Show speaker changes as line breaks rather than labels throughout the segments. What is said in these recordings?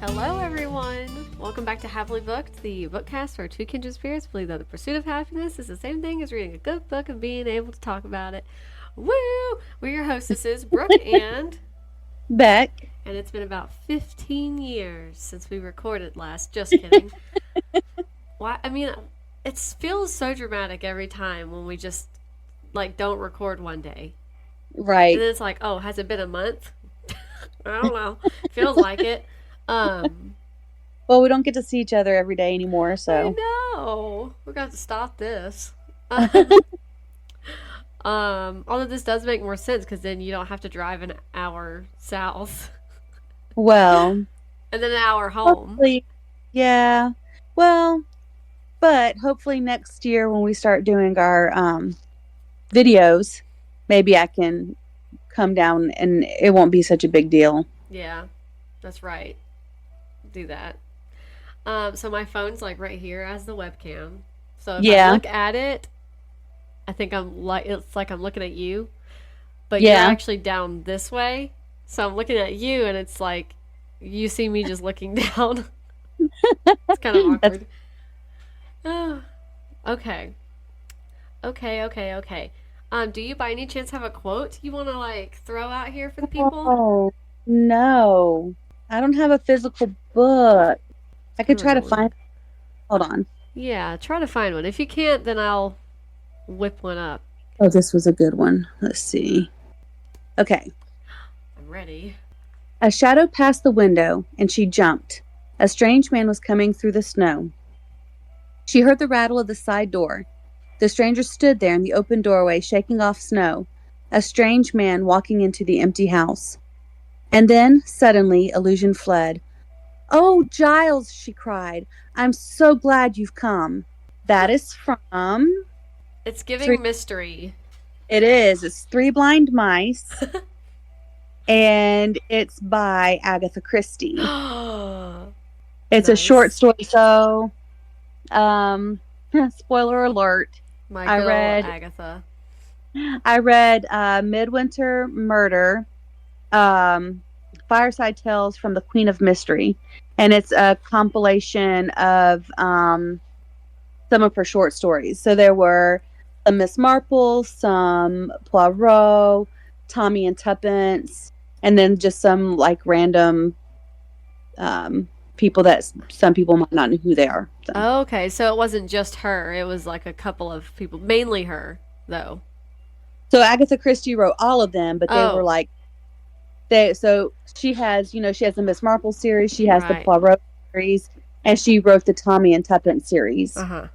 Hello, everyone. Welcome back to Happily Booked, the bookcast where two kindred spirits believe that the pursuit of happiness is the same thing as reading a good book and being able to talk about it. Woo! We're your hostesses, Brooke and
Beck.
And it's been about 15 years since we recorded last. Just kidding. Why? I mean, it feels so dramatic every time when we just don't record one day,
Right.
and then it's like, oh, has it been a month? I don't know. Feels like it.
Well, we don't get to see each other every day anymore, so.
I know. We're going to stop this. Although this does make more sense because then you don't have to drive an hour south
Well,
and then an hour home.
hopefully, yeah. Well, but hopefully next year when we start doing our videos, maybe I can come down and it won't be such a big deal.
Yeah, that's right. Do that. So my phone's right here as the webcam. So if I
Yeah.
look at it, I think it's like I'm looking at you, but you're
Yeah.
actually down this way. So I'm looking at you, and it's like you see me just looking down. It's kind of
That's
awkward. Oh, okay, okay. Do you by any chance have a quote you want to throw out here for the people?
Oh, no. I don't have a physical book. I could try to
Oh,
find. Hold on.
yeah. Try to find one. If you can't, then I'll whip one up.
Oh, this was a good one. Let's see. Okay.
I'm ready.
A shadow passed the window, and she jumped. A strange man was coming through the snow. She heard the rattle of the side door. The stranger stood there in the open doorway, shaking off snow. A strange man walking into the empty house. And then, suddenly, illusion fled. "Oh, Giles," she cried. "I'm so glad you've come." That is from
It's
three.
giving mystery.
It is. It's Three Blind Mice, and it's by Agatha Christie. It's a short
Nice.
story, so spoiler alert.
My
I
good old
read
Agatha.
I read Midwinter Murder, um, Fireside Tales from the Queen of Mystery, and it's a compilation of some of her short stories. So there were some Miss Marple, some Poirot, Tommy and Tuppence, and then just some random people that some people might not know who they are. So.
Oh, okay, so it wasn't just her. It was a couple of people, mainly her, though.
So Agatha Christie wrote all of them, but they were
Oh,
so she has the Miss Marple series, she has the
right.
Poirot series, and she wrote the Tommy and Tuppence series.
Uh-huh.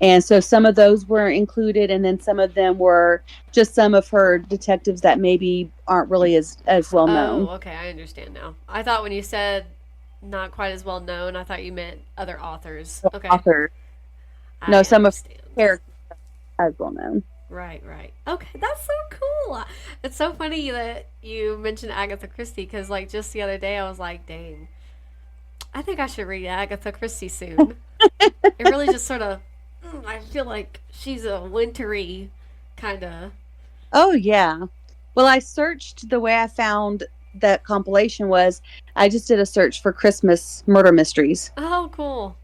And so some of those were included, and then some of them were just some of her detectives that maybe aren't really as well
Oh,
known.
okay, I understand now. I thought when you said not quite as well known, I thought you meant other authors. Okay,
Author, no,
I
some of
understand.
her characters as well known.
Right. Okay, that's so cool. It's so funny that you mentioned Agatha Christie because, just the other day, I was like, dang, I think I should read Agatha Christie soon. It really just sort of, I feel like she's a wintry kind of.
Oh yeah. Well, I searched the way I found that compilation was I just did a search for Christmas murder mysteries.
Oh, cool.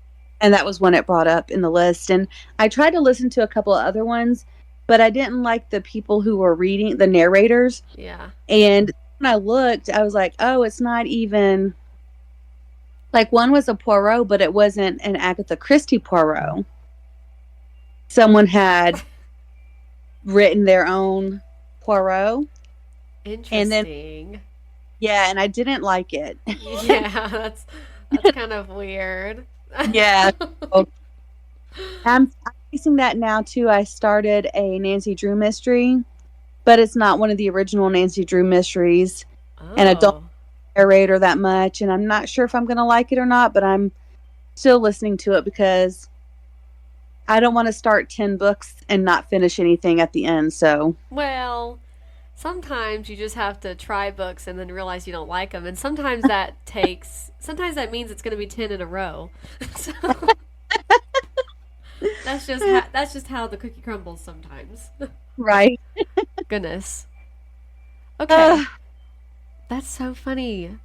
And that was one it brought up in the list. And I tried to listen to a couple of other ones, but I didn't like the people who were reading, the narrators.
Yeah.
And when I looked, I was like, oh, it's not even one was a Poirot, but it wasn't an Agatha Christie Poirot. Someone had written their own Poirot. And then,
Interesting.
yeah, and I didn't like it.
Yeah, that's kind of weird.
Yeah. So I'm facing that now too. I started a Nancy Drew mystery, but it's not one of the original Nancy Drew mysteries, and I don't
Oh.
narrate her that much, and I'm not sure if I'm going to like it or not, but I'm still listening to it because I don't want to start 10 books and not finish anything at the end. So,
Well, sometimes you just have to try books and then realize you don't like them, and sometimes that means it's going to be 10 in a row. So that's just how the cookie crumbles sometimes.
right.
Goodness.
Uh,
Okay. That's so funny.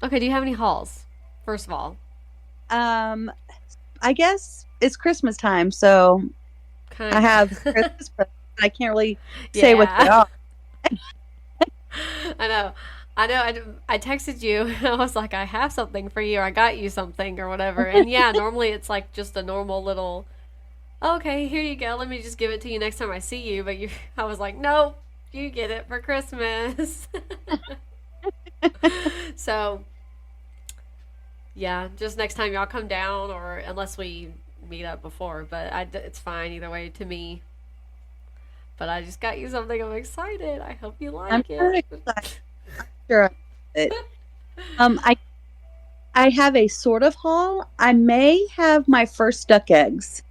Okay, do you have any hauls? First of all,
Um, I guess it's Christmas time, so I
kind
have
of.
Christmas presents. I can't really say what they
Yeah,
are.
I know. I know. I texted you. I was like, I have something for you. Or I got you something or whatever. And yeah, normally it's like just a normal little. Okay, here you go. Let me just give it to you next time I see you. But you, I was like, nope, you get it for Christmas. So yeah, just next time y'all come down, or unless we meet up before. But it's fine either way to me. But I just got you something. I'm excited. I hope you
I'm
like
kind
it.
of excited. Sure, I it. Um, I I have a sort of haul. I may have my first duck eggs.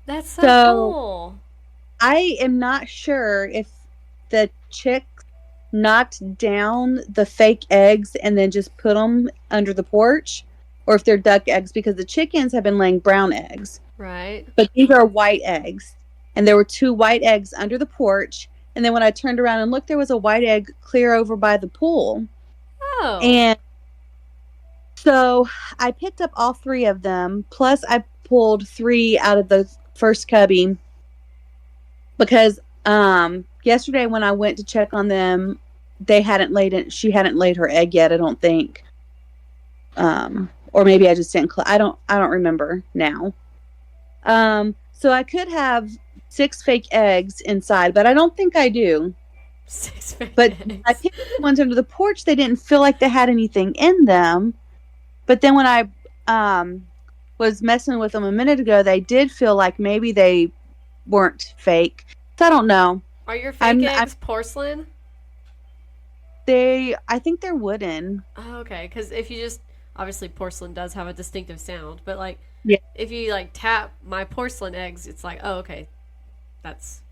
That's so
So
cool.
I am not sure if the chicks knocked down the fake eggs and then just put them under the porch, or if they're duck eggs because the chickens have been laying brown eggs.
Right?
But these are white eggs. And there were two white eggs under the porch. And then when I turned around and looked, there was a white egg clear over by the pool.
Oh,
And so I picked up all three of them. Plus, I pulled three out of the first cubby because yesterday when I went to check on them, they hadn't laid it. She hadn't laid her egg yet, I don't think. Or maybe I just didn't. I don't remember now. So I could have six fake eggs inside, but I don't think I do.
six fake
But I
eggs.
picked the ones under the porch. They didn't feel like they had anything in them. But then when I was messing with them a minute ago, they did feel like maybe they weren't fake. So I don't know.
Are your fake
I'm
eggs porcelain?
I think they're wooden.
Oh, okay. Because if you just obviously porcelain does have a distinctive sound, but like
Yeah.
if you like tap my porcelain eggs, it's like, oh, okay, that's.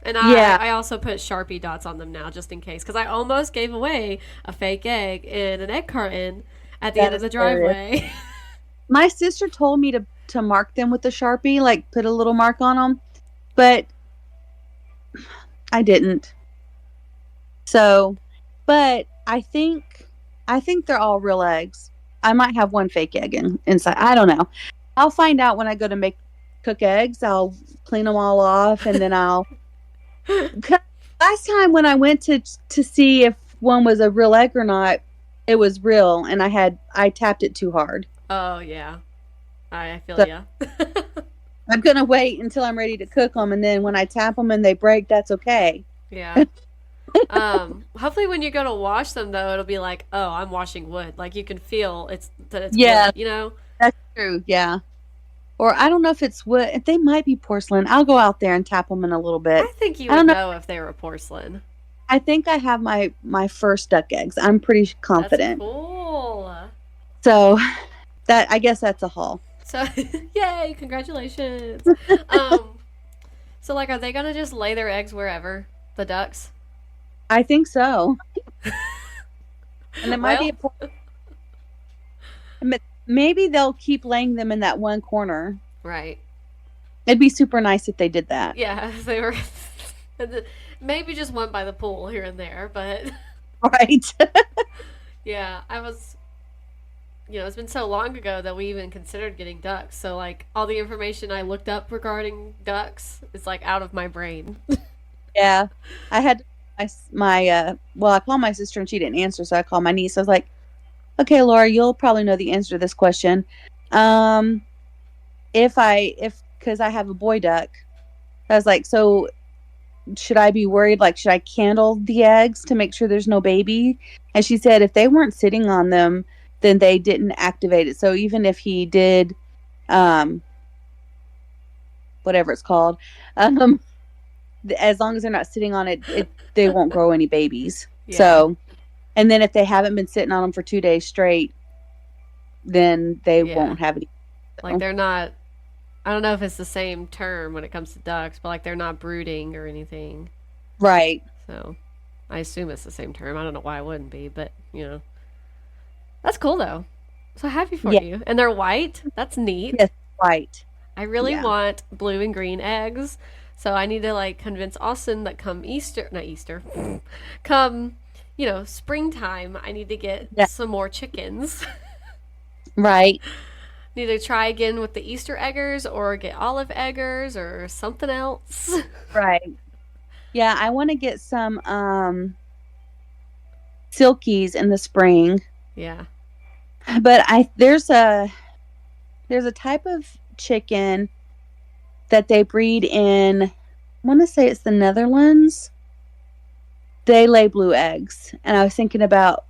And
Yeah,
I also put Sharpie dots on them now just in case because I almost gave away a fake egg in an egg carton at the
that
end of
is
the
hilarious.
driveway.
My sister told me to mark them with the Sharpie, like put a little mark on them, but I didn't. So, but I think they're all real eggs. I might have one fake egg inside. I don't know. I'll find out when I go to make cook eggs. I'll clean them all off and then I'll 'cause last time when I went to see if one was a real egg or not, it was real and I tapped it too hard.
Oh yeah, I feel
So
ya.
I'm going to wait until I'm ready to cook them and then when I tap them and they break, that's okay.
Yeah. Hopefully when you go to wash them though, it'll be like, oh, I'm washing wood. Like you can feel that it's wood,
Yeah,
you know?
that's true. Yeah. Or I don't know if it's wood. They might be porcelain. I'll go out there and tap them in a little bit.
I think you
I don't
would
know.
know if they were porcelain.
I think I have my first duck eggs. I'm pretty
That's
confident.
cool.
So that I guess that's a haul.
So, yay, congratulations. Um, so like, are they gonna just lay their eggs wherever? The ducks?
I think so. And it might be
Well,
maybe they'll keep laying them in that one corner.
right.
It'd be super nice if they did that.
Yeah, they were. Maybe just one by the pool here and there, but
Right.
yeah, I was. It's been so long ago that we even considered getting ducks. So like all the information I looked up regarding ducks is like out of my brain.
Yeah. I had well, I called my sister and she didn't answer, so I called my niece. I was like, "Okay, Laura, you'll probably know the answer to this question. Um, if because I have a boy duck, I was like, so should I be worried? Like, should I candle the eggs to make sure there's no baby?" And she said if they weren't sitting on them, then they didn't activate it. So even if he did, um, whatever it's called, um, as long as they're not sitting on it, they won't grow any babies.
Yeah,
So, and then if they haven't been sitting on them for 2 days straight, then they
yeah.
won't have any.
Like
So,
they're not. I don't know if it's the same term when it comes to ducks, but like they're not brooding or anything.
right.
So I assume it's the same term. I don't know why it wouldn't be, but that's cool though. So happy for
Yeah.
you. And they're white. That's neat.
Yes. Right.
I really
Yeah.
want blue and green eggs. So I need to like convince Austin that come Easter, not Easter, come, springtime, I need to get
Yeah.
some more chickens.
Right.
Need to try again with the Easter eggers or get olive eggers or something else.
Right. Yeah, I want to get some silkies in the spring,
Yeah.
but there's a type of chicken that they breed in, I want to say it's the Netherlands. They lay blue eggs, and I was thinking about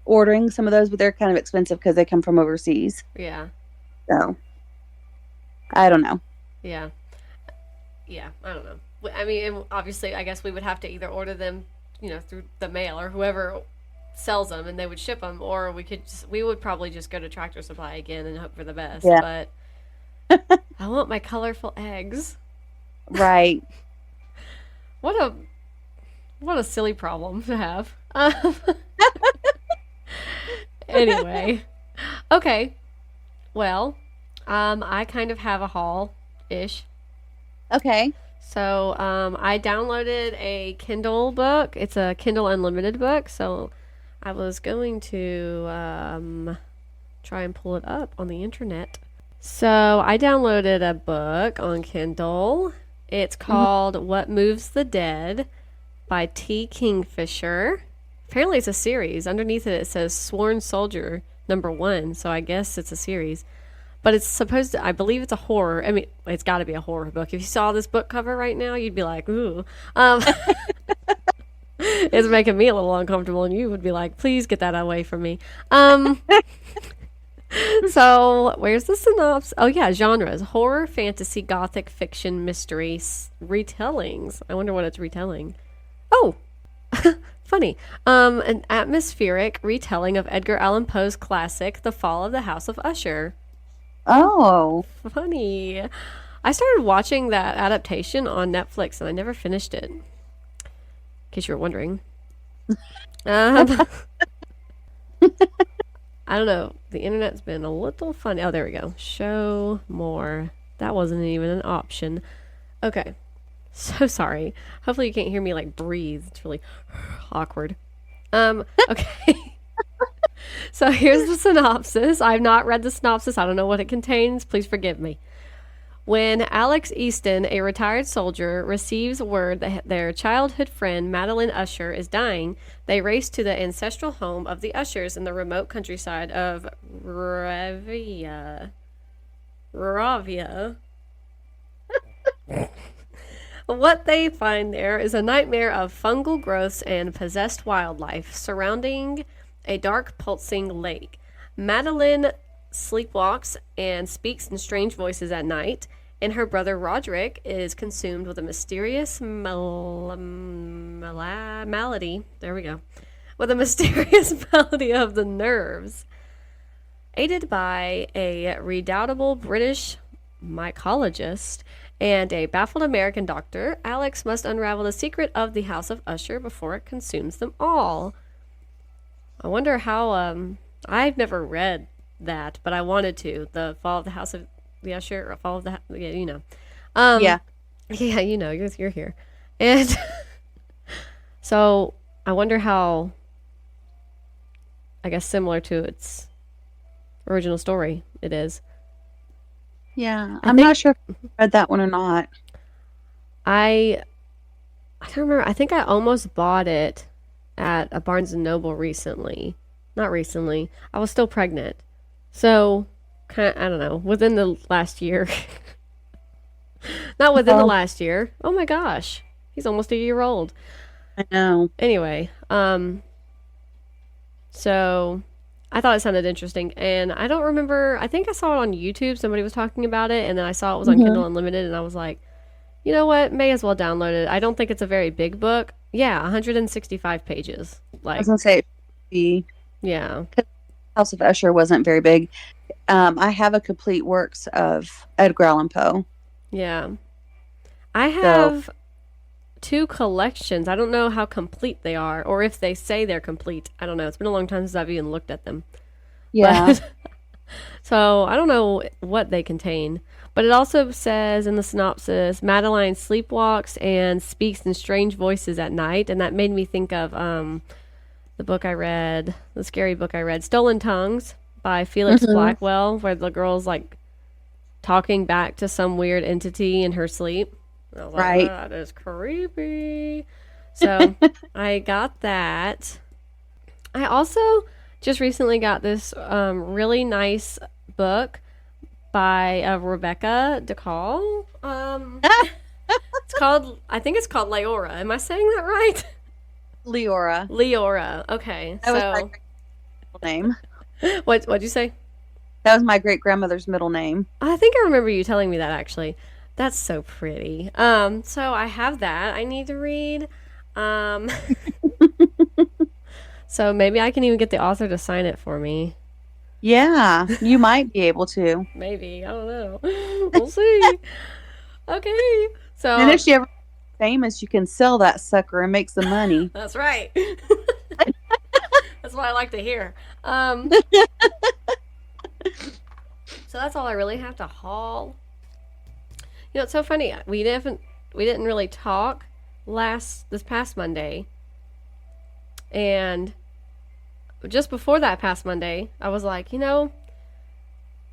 ordering some of those, but they're kind of expensive because they come from overseas.
Yeah.
So I don't know.
Yeah. Yeah. I don't know. I mean, obviously, I guess we would have to either order them, through the mail or whoever sells them, and they would ship them, or we would probably just go to Tractor Supply again and hope for the best.
Yeah.
But I want my colorful eggs.
Right.
What a silly problem to have. Anyway, okay. Well, I kind of have a haul ish.
Okay.
So, I downloaded a Kindle book. It's a Kindle Unlimited book. So, I was going to try and pull it up on the internet. So, I downloaded a book on Kindle. It's called What Moves the Dead by T. Kingfisher. Apparently, it's a series. Underneath it, it says Sworn Soldier #1. So, I guess it's a series. But it's supposed to, I believe it's a horror. I mean, it's got to be a horror book. If you saw this book cover right now, you'd be like, ooh. It's making me a little uncomfortable, and you would be like, please get that away from me. So, where's the synopsis? Oh, yeah, genres. Horror, fantasy, gothic, fiction, mystery, retellings. I wonder what it's retelling. Oh, funny. An atmospheric retelling of Edgar Allan Poe's classic, The Fall of the House of Usher.
Oh.
Funny. I started watching that adaptation on Netflix and I never finished it. In case you were wondering. I don't know. The internet's been a little funny. Oh, there we go. Show more. That wasn't even an option. Okay. So sorry. Hopefully you can't hear me like breathe. It's really awkward. Okay. So here's the synopsis. I've not read the synopsis. I don't know what it contains. Please forgive me. When Alex Easton, a retired soldier, receives word that their childhood friend Madeline Usher is dying, they race to the ancestral home of the Ushers in the remote countryside of Ravia. What they find there is a nightmare of fungal growths and possessed wildlife surrounding a dark, pulsing lake. Madeline sleepwalks and speaks in strange voices at night, and her brother Roderick is consumed with a mysterious malady. There we go. With a mysterious malady of the nerves. Aided by a redoubtable British mycologist and a baffled American doctor, Alex must unravel the secret of the House of Usher before it consumes them all. I wonder how, I've never read that, but I wanted to. The Fall of the House of the Usher, or Fall of the, yeah, you know.
Yeah.
Yeah, you know, you're here. And so I wonder how, I guess, similar to its original story it is.
Yeah. I'm not sure if I read that one or not.
I don't remember. I think I almost bought it at a Barnes and Noble recently. Not recently. I was still pregnant. So, I don't know, within the last year. Not within the last year. Oh my gosh. He's almost a year old.
I know.
Anyway, so I thought it sounded interesting, and I don't remember, I think I saw it on YouTube, somebody was talking about it, and then I saw it was on Kindle Unlimited, and I was like, you know what, may as well download it. I don't think it's a very big book. Yeah, 165 pages. Like,
I was going to say, it should be,
yeah.
House of Usher wasn't very big. I have a complete works of Edgar Allan Poe.
Yeah. I have two collections. I don't know how complete they are, or if they say they're complete. I don't know. It's been a long time since I've even looked at them.
Yeah.
But, so I don't know what they contain. But it also says in the synopsis, Madeline sleepwalks and speaks in strange voices at night. And that made me think of the scary book I read, Stolen Tongues by Felix Blackwell, where the girl's like talking back to some weird entity in her sleep. And I was like,
Right.
that is creepy. So I got that. I also just recently got this really nice book by Rebecca DeCall. I think it's called Leora. Am I saying that right?
Leora.
Leora. Okay.
That was my great name.
What'd you say?
That was my great grandmother's middle name.
I think I remember you telling me that actually. That's so pretty. So I have that I need to read. So maybe I can even get the author to sign it for me.
Yeah, you might be able to.
Maybe. I don't know. We'll see. Okay. So
And if she ever famous, you can sell that sucker and make some money.
that's right. That's what I like to hear. So that's all I really have to haul. You know, it's so funny. We didn't really talk this past Monday. And just before that past Monday, I was like, you know,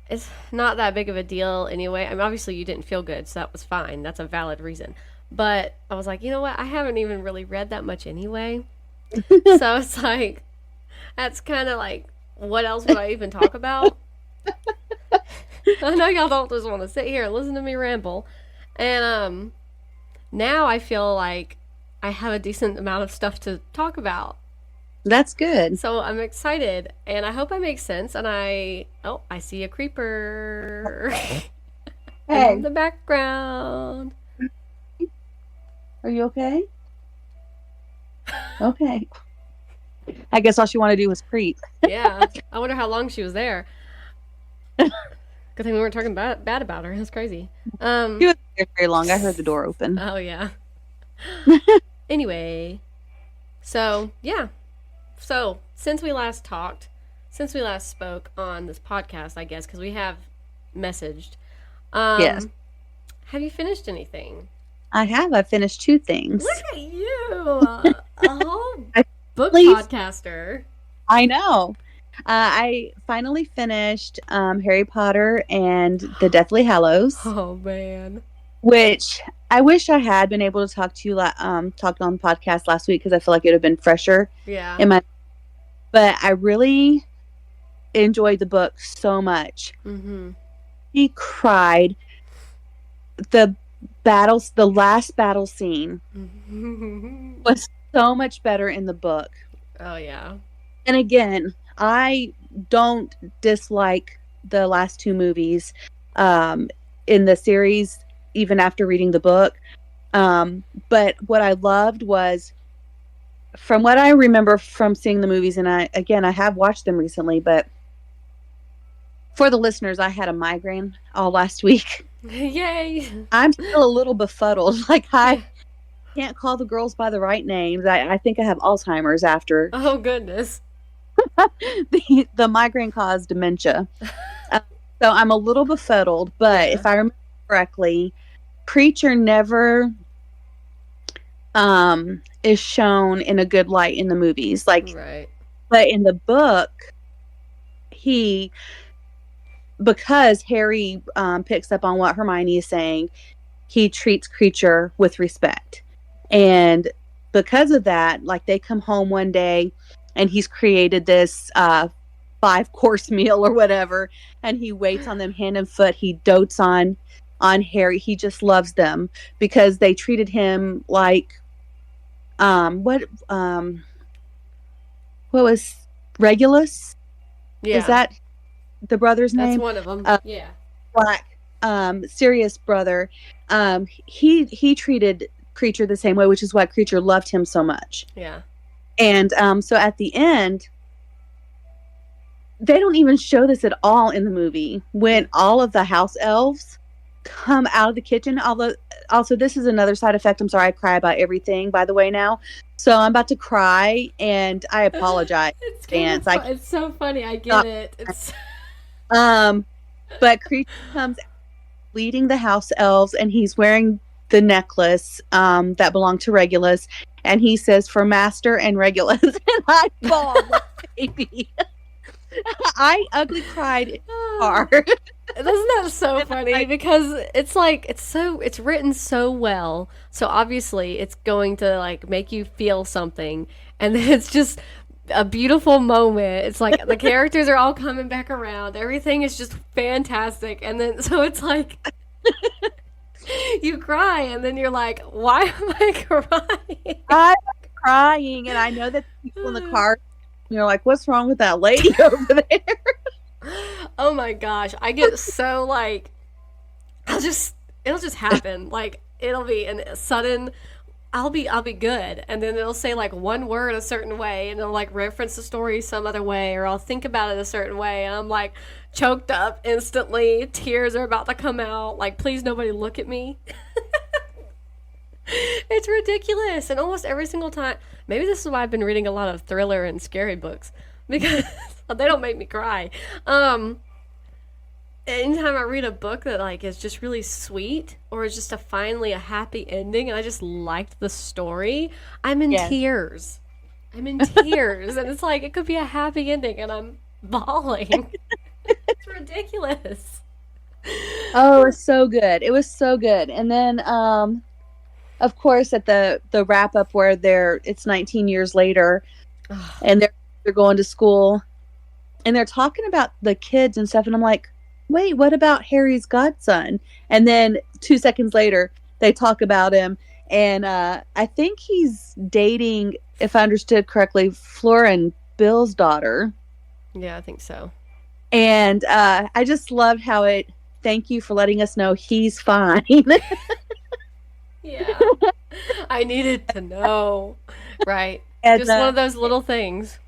it's not that big of a deal anyway. I mean, obviously you didn't feel good, so that was fine. That's a valid reason. But I was like, you know what? I haven't even really read that much anyway. So it's like, that's kind of like, what else would I even talk about? I know y'all don't just want to sit here and listen to me ramble. And now I feel like I have a decent amount of stuff to talk about.
That's good.
So I'm excited, and I hope I make sense. And I see a creeper in the background.
Are you okay? Okay. I guess all she wanted to do was creep.
Yeah. I wonder how long she was there. Good thing we weren't talking bad about her. That's crazy.
She was there very long. I heard the door open.
Oh, yeah. Anyway. So, yeah. So, since we last spoke on this podcast, I guess, because we have messaged.
Yes.
Have you finished anything?
I have. I finished 2 things.
Look at you. A whole book podcaster.
I know. I finally finished Harry Potter and the Deathly Hallows.
Oh, man.
Which I wish I had been able to talk to you, talked on the podcast last week, because I feel like it would have been fresher.
Yeah.
But I really enjoyed the book so much.
Mm-hmm.
He cried. The last battle scene was so much better in the book.
Oh, yeah.
And again, I don't dislike the last 2 movies in the series, even after reading the book. But what I loved was, from what I remember from seeing the movies, and I have watched them recently, but for the listeners, I had a migraine all last week.
Yay!
I'm still a little befuddled. Like, I can't call the girls by the right names. I think I have Alzheimer's after.
Oh, goodness.
The migraine caused dementia. So I'm a little befuddled, but if I remember correctly, Creature never is shown in a good light in the movies. Like,
right.
But in the book, because Harry picks up on what Hermione is saying, he treats Creature with respect. And because of that, like, they come home one day and he's created this 5-course meal or whatever, and he waits on them hand and foot. He dotes on Harry. He just loves them because they treated him like what was Regulus?
Yeah.
Is that the brother's name?
That's one of them. Yeah.
Black, Sirius brother. He treated Creature the same way, which is why Creature loved him so much.
Yeah.
And so at the end, they don't even show this at all in the movie, when all of the house elves come out of the kitchen. Although, also, this is another side effect. I'm sorry, I cry about everything, by the way, now. So I'm about to cry, and I apologize.
It's so funny. I get it. It's
but Creature comes leading the house elves, and he's wearing the necklace that belonged to Regulus, and he says for Master and Regulus, and I bawled like a baby. I ugly cried in the car.
Isn't that so funny? Because it's like it's written so well. So obviously it's going to like make you feel something, and then it's just a beautiful moment. It's like the characters are all coming back around. Everything is just fantastic, and then so it's like you cry, and then you're like, why am I crying?
I'm crying, and I know that people in the car, you're like, what's wrong with that lady over there?
Oh my gosh, I get so like, it'll just happen. Like it'll be a sudden. I'll be good, and then it'll say like one word a certain way, and it'll like reference the story some other way, or I'll think about it a certain way, and I'm like choked up instantly. Tears are about to come out. Like, please, nobody look at me. It's ridiculous, and almost every single time. Maybe this is why I've been reading a lot of thriller and scary books, because they don't make me cry. Anytime I read a book that like is just really sweet, or is just finally a happy ending, and I just liked the story, I'm in tears. I'm in tears, and it's like it could be a happy ending, and I'm bawling. It's ridiculous.
Oh, it's so good. It was so good. And then, of course, at the wrap up where it's 19 years later, and they're going to school, and they're talking about the kids and stuff, and I'm like, wait, what about Harry's godson? And then 2 seconds later, they talk about him, and I think he's dating, if I understood correctly, Flora and Bill's daughter.
Yeah, I think so.
And I just loved how thank you for letting us know he's fine.
Yeah. I needed to know. Right.
And,
just one of those little things.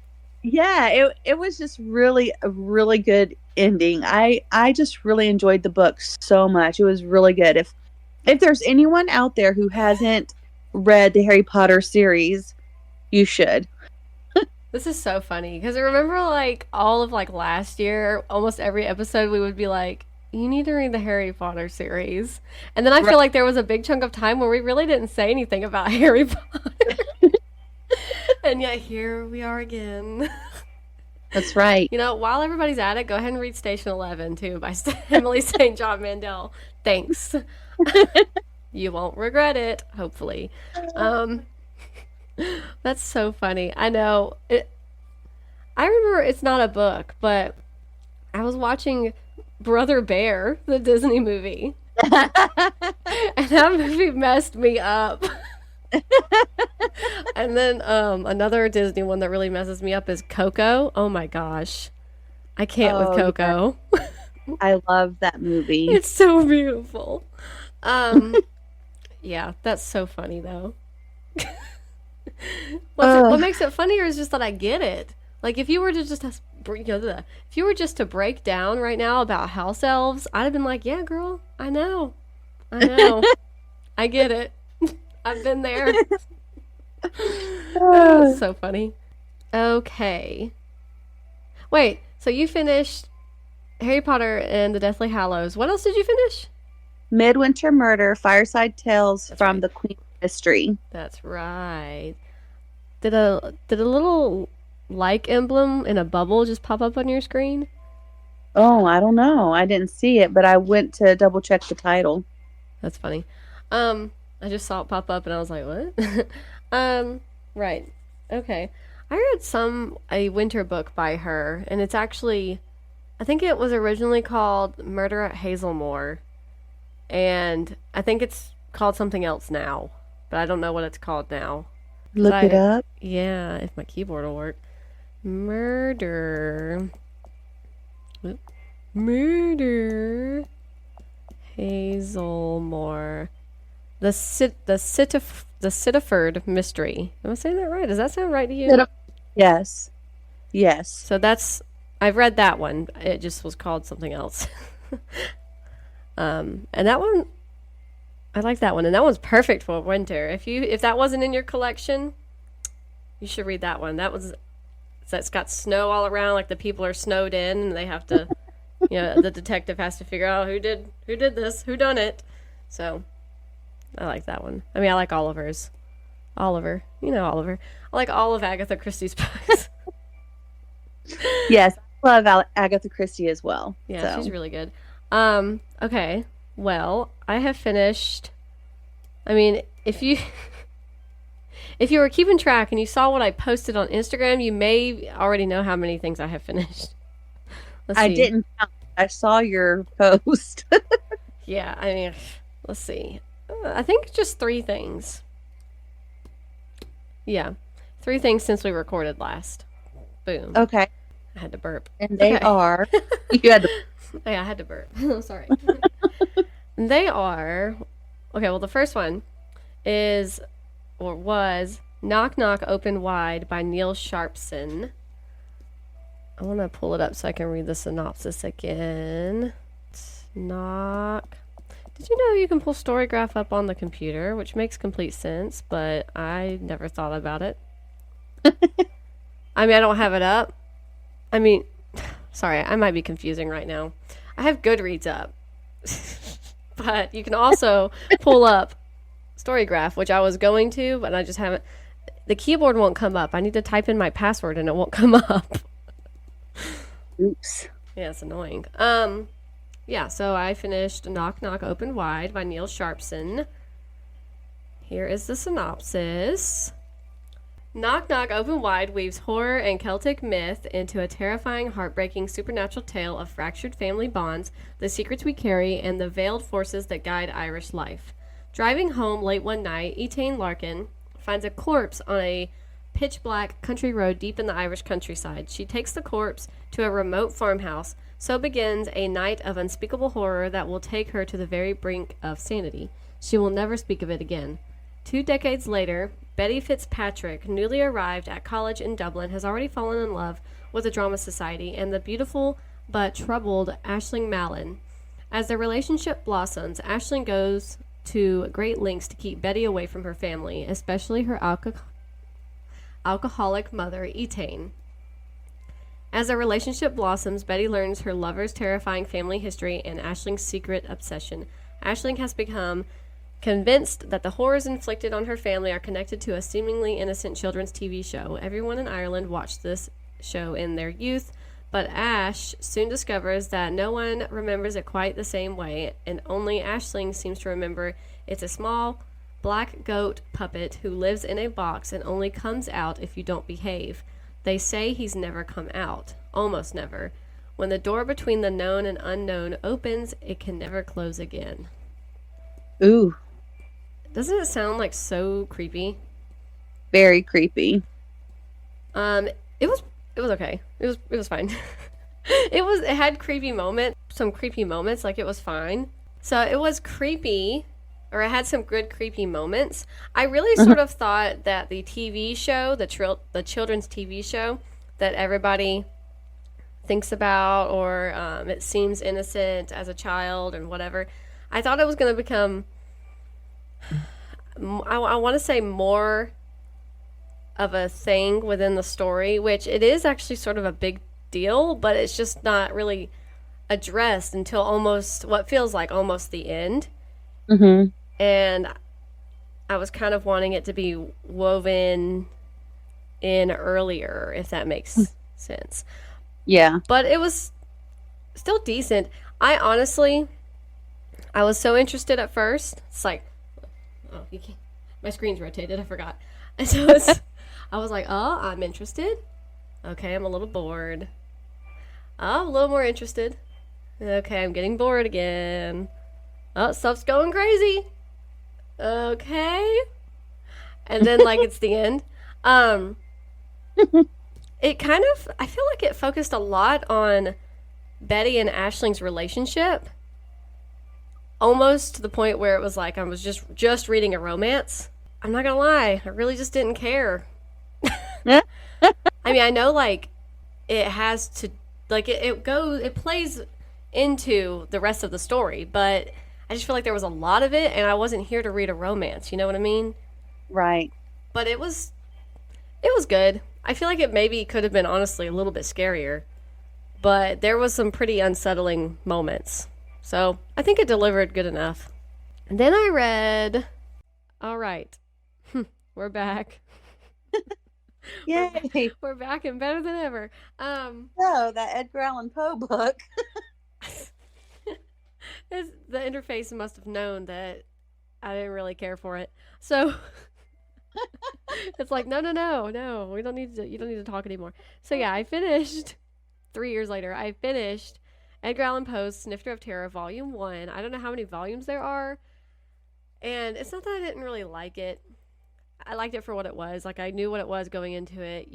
Yeah, it was just really a really good ending. I just really enjoyed the book so much. It was really good. If there's anyone out there who hasn't read the Harry Potter series, you should.
This is so funny because I remember like all of like last year, almost every episode we would be like, you need to read the Harry Potter series. And then I feel like there was a big chunk of time where we really didn't say anything about Harry Potter. And yet here we are again.
That's right.
You know, while everybody's at it, go ahead and read Station 11 too by Emily St. John Mandel. Thanks. You won't regret it, hopefully. That's so funny. I know. I remember it's not a book, but I was watching Brother Bear, the Disney movie. And that movie messed me up. And then another Disney one that really messes me up is Coco. Oh my gosh. I can't with Coco.
Yeah. I love that movie.
It's so beautiful. Yeah, that's so funny though. What makes it funnier is just that I get it. Like if you were to just if you were just to break down right now about house elves, I'd have been like, yeah, girl, I know. I get it. I've been there. That's so funny. Okay. Wait, so you finished Harry Potter and the Deathly Hallows. What else did you finish?
Midwinter Murder, Fireside Tales from the Queen of Mystery.
That's right. Did a little like emblem in a bubble just pop up on your screen?
Oh, I don't know. I didn't see it, but I went to double check the title.
That's funny. I just saw it pop up and I was like, what? Right. Okay. I read a winter book by her, and it's actually, I think it was originally called Murder at Hazelmoor, and I think it's called something else now, but I don't know what it's called now.
Look it up.
Yeah, if my keyboard will work. Murder Hazelmoor. The Sitterford Mystery. Am I saying that right? Does that sound right to you?
Yes.
So I've read that one. It just was called something else. And that one, I like that one. And that one's perfect for winter. If that wasn't in your collection, you should read that one. That's got snow all around, like the people are snowed in, and they have to, the detective has to figure out who did this, who done it. So I like that one. I mean, I like Oliver's. Oliver. You know Oliver. I like all of Agatha Christie's books.
Yes, I love Agatha Christie as well.
Yeah, she's really good. Okay. Well, I have finished. I mean, if you were keeping track and you saw what I posted on Instagram, you may already know how many things I have finished. Let's see.
I didn't count. I saw your post.
Yeah, I mean, let's see. I think just 3 things. Yeah. 3 things since we recorded last. Boom.
Okay.
I had to burp.
And they are. You had to.
Yeah, I had to burp. Sorry. They are. Okay, well, the first one is, or was, Knock Knock Open Wide by Neil Sharpson. I want to pull it up so I can read the synopsis again. Knock. Did you know you can pull Storygraph up on the computer, which makes complete sense, but I never thought about it. I mean, I don't have it up. I mean, sorry, I might be confusing right now. I have Goodreads up. But you can also pull up Storygraph, which I was going to, but I just haven't. The keyboard won't come up. I need to type in my password and it won't come up.
Oops.
Yeah, it's annoying. Yeah, so I finished Knock Knock Open Wide by Neil Sharpson. Here is the synopsis. Knock Knock Open Wide weaves horror and Celtic myth into a terrifying, heartbreaking, supernatural tale of fractured family bonds, the secrets we carry, and the veiled forces that guide Irish life. Driving home late one night, Etain Larkin finds a corpse on a pitch-black country road deep in the Irish countryside. She takes the corpse to a remote farmhouse. So begins a night of unspeakable horror that will take her to the very brink of sanity. She will never speak of it again. 2 decades later, Betty Fitzpatrick, newly arrived at college in Dublin, has already fallen in love with the Drama Society and the beautiful but troubled Aisling Mallon. As their relationship blossoms, Aisling goes to great lengths to keep Betty away from her family, especially her alcoholic mother, Etain. As their relationship blossoms, Betty learns her lover's terrifying family history and Aisling's secret obsession. Aisling has become convinced that the horrors inflicted on her family are connected to a seemingly innocent children's TV show. Everyone in Ireland watched this show in their youth, but Ash soon discovers that no one remembers it quite the same way, and only Aisling seems to remember it's a small black goat puppet who lives in a box and only comes out if you don't behave. They say he's never come out. Almost never. When the door between the known and unknown opens, it can never close again.
Ooh.
Doesn't it sound like so creepy?
Very creepy.
It was okay. It was fine. It had creepy moments, some creepy moments, like it was fine. So it was creepy, or it had some good creepy moments. I really sort of thought that the TV show, the children's TV show that everybody thinks about, or it seems innocent as a child and whatever, I thought it was going to become, I want to say, more of a thing within the story, which it is actually sort of a big deal, but it's just not really addressed until almost what feels like almost the end.
Mm-hmm.
And I was kind of wanting it to be woven in earlier, if that makes sense.
Yeah.
But it was still decent. I was so interested at first. It's like, oh, my screen's rotated. I forgot. And so I was like, oh, I'm interested. Okay, I'm a little bored. Oh, I'm a little more interested. Okay, I'm getting bored again. Oh, stuff's going crazy. Okay. And then, like, it's the end. It kind of, I feel like it focused a lot on Betty and Aisling's relationship. Almost to the point where it was like I was just reading a romance. I'm not gonna lie, I really just didn't care. I mean, I know, like, it has to, like, it plays into the rest of the story, but I just feel like there was a lot of it, and I wasn't here to read a romance, you know what I mean?
Right.
But it was good. I feel like it maybe could have been, honestly, a little bit scarier, but there was some pretty unsettling moments. So I think it delivered good enough. And then I read All right. We're back.
Yay!
We're back and better than ever.
So that Edgar Allan Poe book.
The interface must have known that I didn't really care for it. So it's like, no, we don't need to, you don't need to talk anymore. So yeah, I finished 3 years later. I finished Edgar Allan Poe's Snifter of Terror, Volume 1. I don't know how many volumes there are. And it's not that I didn't really like it. I liked it for what it was. Like, I knew what it was going into it.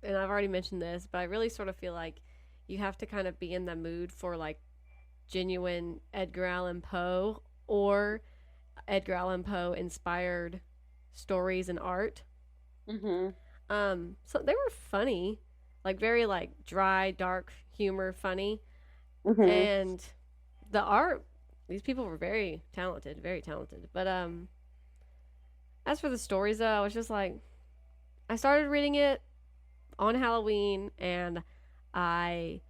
And I've already mentioned this, but I really sort of feel like you have to kind of be in the mood for like genuine Edgar Allan Poe or Edgar Allan Poe inspired stories and art. So they were funny, like very like dry, dark humor, funny, and the art. These people were very talented, very talented. But as for the stories, though, I was just like, I started reading it on Halloween, and I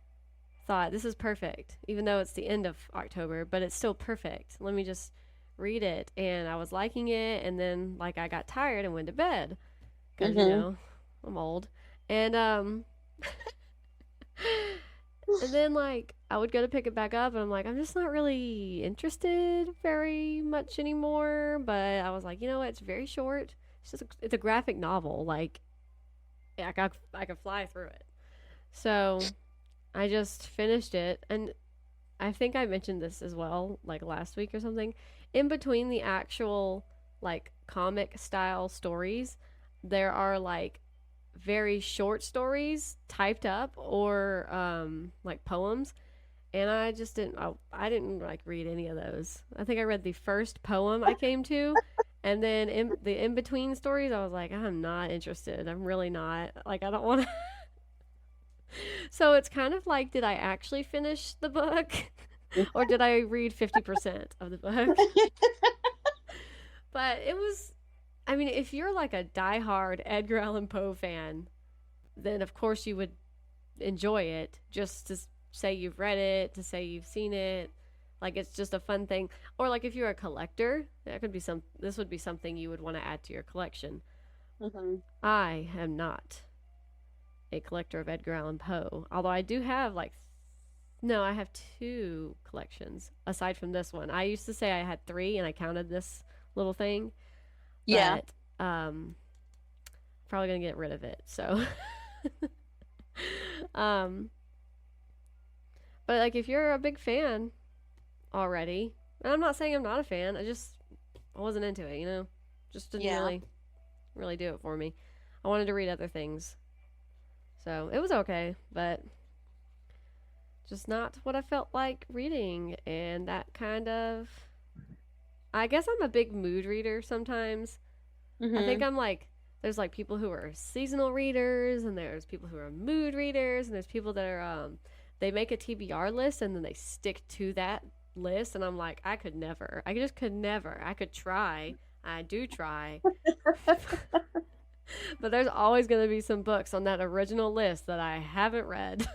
thought this is perfect, even though it's the end of October, but it's still perfect. Let me just read it, and I was liking it, and then like I got tired and went to bed because you know I'm old, and and then like I would go to pick it back up, and I'm like, I'm just not really interested very much anymore. But I was like, you know what? It's very short. It's a graphic novel. Like, yeah, I could fly through it. So I just finished it, and I think I mentioned this as well, like last week or something. In between the actual like comic style stories, there are like very short stories typed up or like poems, and I just I didn't like read any of those. I think I read the first poem I came to, and then in between stories I was like, I'm not interested. I'm really not. Like, I don't want to. So it's kind of like, did I actually finish the book or did I read 50% of the book? But it was, I mean, if you're like a diehard Edgar Allan Poe fan, then of course you would enjoy it, just to say you've read it, to say you've seen it. Like, it's just a fun thing. Or like if you're a collector, this would be something you would want to add to your collection. I am not a collector of Edgar Allan Poe, although I do have I have 2 collections aside from this one. I used to say I had 3, and I counted this little thing.
Yeah.
But probably gonna get rid of it. So but like, if you're a big fan already, and I'm not saying I'm not a fan, I wasn't into it, you know? Just didn't really do it for me. I wanted to read other things. So it was okay, but just not what I felt like reading. And that kind of, I guess I'm a big mood reader sometimes. I think I'm like, there's like people who are seasonal readers, and there's people who are mood readers, and there's people that are, they make a TBR list and then they stick to that list. And I'm like, I could never. I just could never. I could try. I do try. But there's always going to be some books on that original list that I haven't read.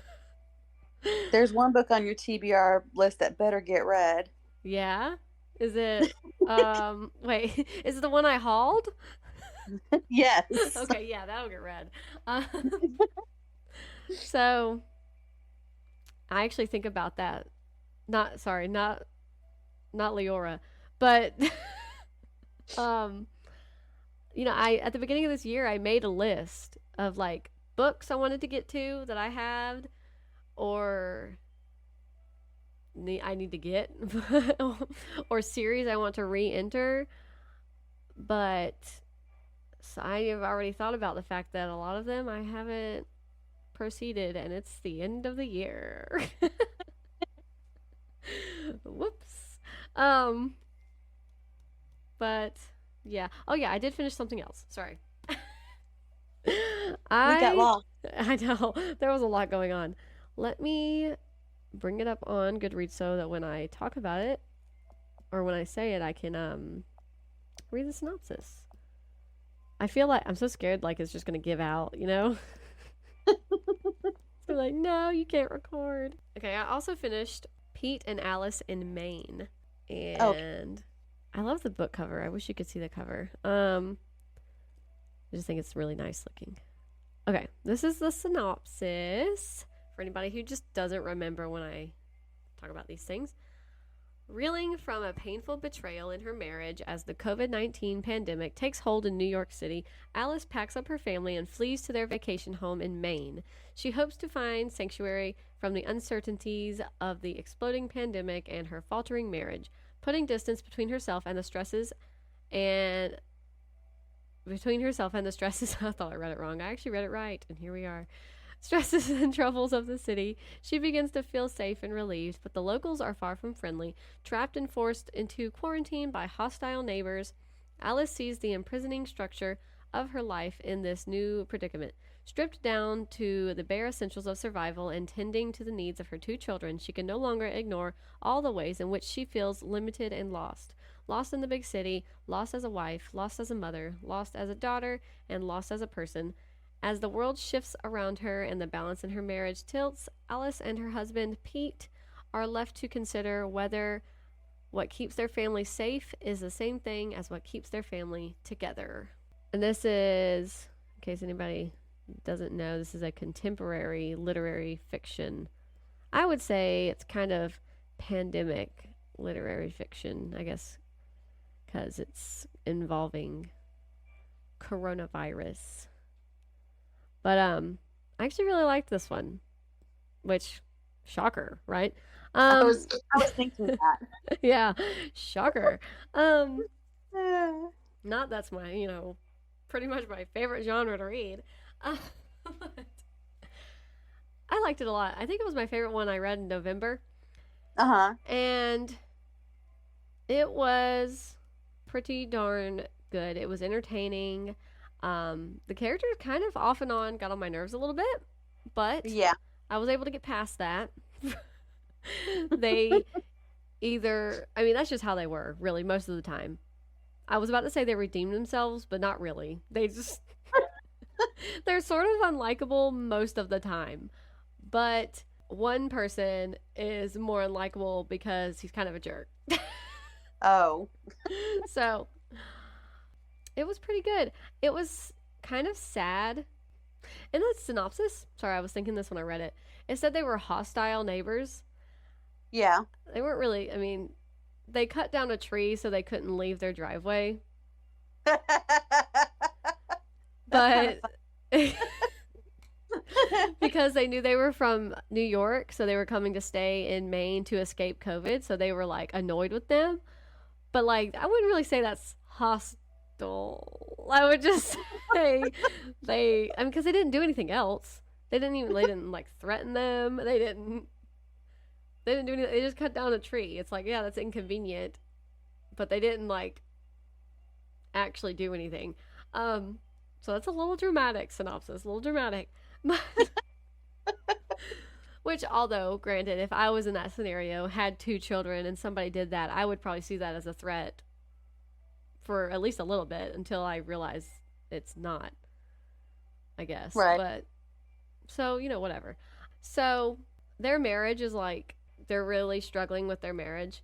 There's one book on your TBR list that better get read.
Yeah? Is it, wait, is it the one I hauled?
Yes.
Okay, yeah, that'll get read. So, I actually think about that. Not Leora, but, you know, at the beginning of this year, I made a list of like books I wanted to get to that I had, or I need to get, or series I want to re-enter. But so I have already thought about the fact that a lot of them I haven't proceeded, and it's the end of the year. Whoops. But yeah. Oh yeah, I did finish something else. Sorry.
We got lost.
I know. There was a lot going on. Let me bring it up on Goodreads so that when I talk about it, or when I say it, I can read the synopsis. I feel like I'm so scared, like it's just gonna give out, you know? So like, no, you can't record. Okay, I also finished Pete and Alice in Maine. And I love the book cover. I wish you could see the cover. I just think it's really nice looking. Okay, this is the synopsis for anybody who just doesn't remember when I talk about these things. Reeling from a painful betrayal in her marriage as the COVID-19 pandemic takes hold in New York City, Alice packs up her family and flees to their vacation home in Maine. She hopes to find sanctuary from the uncertainties of the exploding pandemic and her faltering marriage, putting distance between herself and the stresses and I thought I read it wrong. I actually read it right, and here we are. Stresses and troubles of the city. She begins to feel safe and relieved, but the locals are far from friendly. Trapped and forced into quarantine by hostile neighbors, Alice sees the imprisoning structure of her life in this new predicament. Stripped down to the bare essentials of survival and tending to the needs of her 2 children, she can no longer ignore all the ways in which she feels limited and lost. Lost in the big city, lost as a wife, lost as a mother, lost as a daughter, and lost as a person. As the world shifts around her and the balance in her marriage tilts, Alice and her husband, Pete, are left to consider whether what keeps their family safe is the same thing as what keeps their family together. And this is, in case anybody doesn't know, this is a contemporary literary fiction. I would say it's kind of pandemic literary fiction, I guess, because it's involving coronavirus. But I actually really liked this one, which, shocker, right?
I was thinking that.
Yeah, shocker. Not that's my, pretty much my favorite genre to read. But I liked it a lot. I think it was my favorite one I read in November.
Uh-huh.
And it was pretty darn good. It was entertaining. The characters kind of off and on got on my nerves a little bit, but
yeah,
I was able to get past that. They that's just how they were, really, most of the time. I was about to say they redeemed themselves, but not really. They just, they're sort of unlikable most of the time. But one person is more unlikable because he's kind of a jerk.
Oh.
So, it was pretty good. It was kind of sad. In the synopsis, sorry, I was thinking this when I read it. It said they were hostile neighbors.
Yeah.
They weren't really, they cut down a tree so they couldn't leave their driveway. But because they knew they were from New York, so they were coming to stay in Maine to escape COVID, so they were annoyed with them. But I wouldn't really say that's hostile. I would just say because they didn't do anything else. They didn't threaten them. They didn't do anything. They just cut down a tree. It's yeah, that's inconvenient, but they didn't actually do anything. So that's a little dramatic synopsis, a little dramatic. Which, although, granted, if I was in that scenario, had 2 children, and somebody did that, I would probably see that as a threat for at least a little bit until I realize it's not, I guess.
Right.
But, so, whatever. So, their marriage is they're really struggling with their marriage,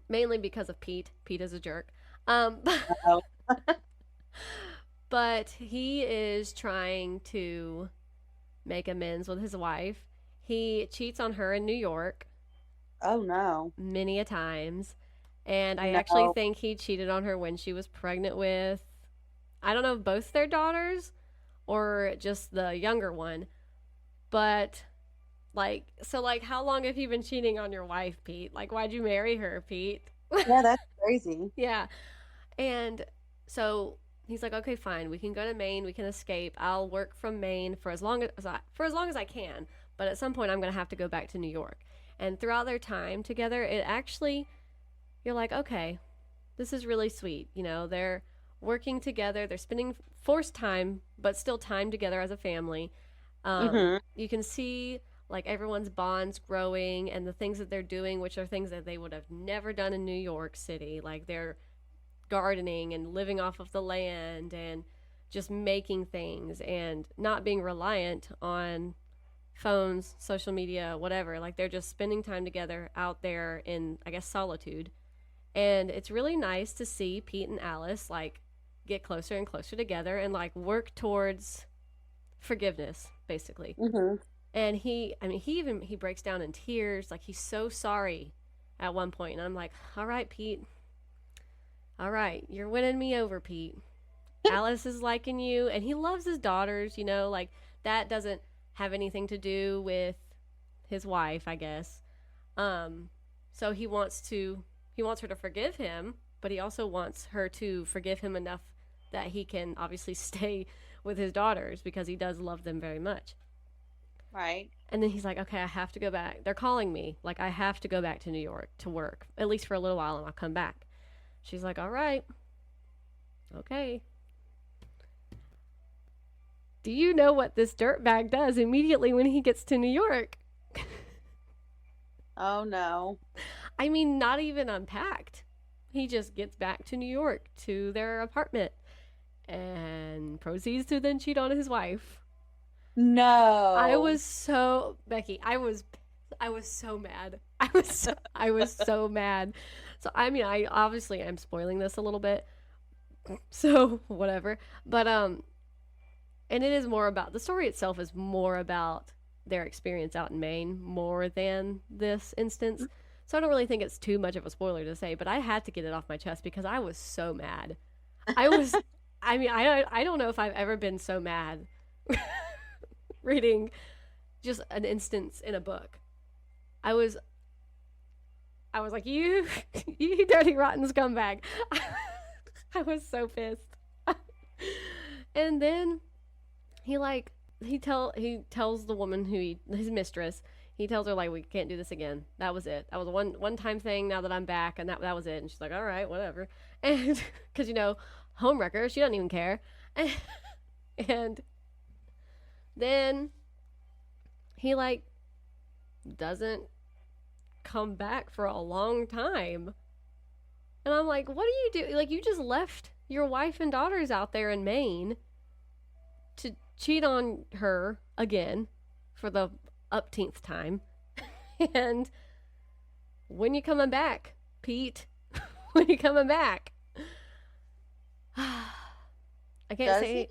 mainly because of Pete. Pete is a jerk. But he is trying to make amends with his wife. He cheats on her in New York.
Oh, no.
Many a times. And I actually think he cheated on her when she was pregnant with, I don't know, both their daughters or just the younger one. But, how long have you been cheating on your wife, Pete? Why'd you marry her, Pete?
Yeah, that's crazy.
Yeah. And so he's okay, fine. We can go to Maine. We can escape. I'll work from Maine for as long as I can. But at some point, I'm going to have to go back to New York. And throughout their time together, it actually, you're okay, this is really sweet. They're working together. They're spending forced time, but still time together as a family. You can see everyone's bonds growing and the things that they're doing, which are things that they would have never done in New York City. They're gardening and living off of the land and just making things and not being reliant on phones, social media, whatever. They're just spending time together out there in, I guess, solitude And it's really nice to see Pete and Alice like get closer and closer together and like work towards forgiveness, basically.
Mm-hmm.
And he breaks down in tears, like he's so sorry at one point, and I'm like, all right, Pete, all right, you're winning me over, Pete. Alice is liking you, and he loves his daughters, like that doesn't have anything to do with his wife, I guess. So he wants her to forgive him, but he also wants her to forgive him enough that he can obviously stay with his daughters because he does love them very much.
Right.
And then he's like, okay, I have to go back. They're calling me. Like, I have to go back to New York to work, at least for a little while, and I'll come back. She's like, all right. Okay. Do you know what this dirtbag does immediately when he gets to New York?
Oh, no.
I mean, not even unpacked. He just gets back to New York, to their apartment, and proceeds to then cheat on his wife.
No.
Becky, I was so mad. I was so mad. So, I mean, I obviously am spoiling this a little bit. So, whatever. But, and it is more about, the story itself is more about their experience out in Maine more than this instance. So I don't really think it's too much of a spoiler to say, but I had to get it off my chest because I was so mad. I don't know if I've ever been so mad reading just an instance in a book. I was like, you dirty rotten scumbag. I was so pissed. And then he tells the woman his mistress, he tells her like, we can't do this again. That was it. That was a one time thing. Now that I'm back, and that was it. And she's like, all right, whatever. And because homewrecker, she doesn't even care. And then he like doesn't come back for a long time. And I'm like, what do you do? Like, you just left your wife and daughters out there in Maine to cheat on her again for the upteenth time. And when you coming back, Pete? When you coming back? I can't say.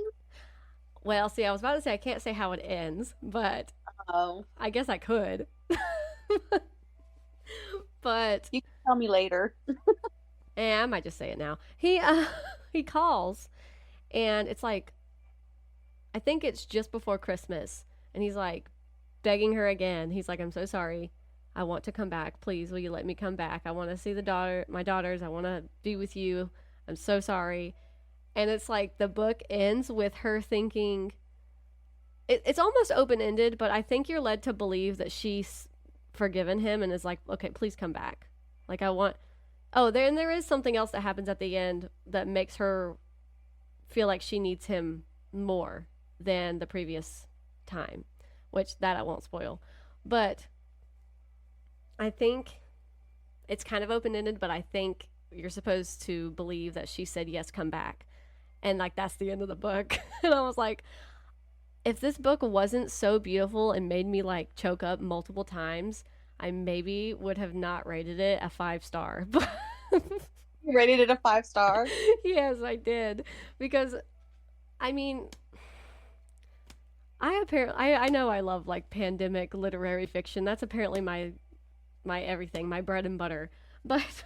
Well, see, I was about to say I can't say how it ends, but I guess I could. But
you can tell me later.
Yeah, I might just say it now. He calls, and it's like, I think it's just before Christmas, and he's like begging her again. He's like, I'm so sorry. I want to come back. Please, will you let me come back? I want to see my daughters. I want to be with you. I'm so sorry. And it's like the book ends with her thinking, it's almost open-ended, but I think you're led to believe that she's forgiven him and is like, okay, please come back. Like, there is something else that happens at the end that makes her feel like she needs him more than the previous time, which that I won't spoil. But I think it's kind of open-ended, but I think you're supposed to believe that she said, yes, come back. And like, that's the end of the book. And I was like, if this book wasn't so beautiful and made me like choke up multiple times, I maybe would have not rated it a 5-star.
You rated it a 5-star?
Yes, I did. Because, I mean, I know I love like pandemic literary fiction. That's apparently my everything, my bread and butter. But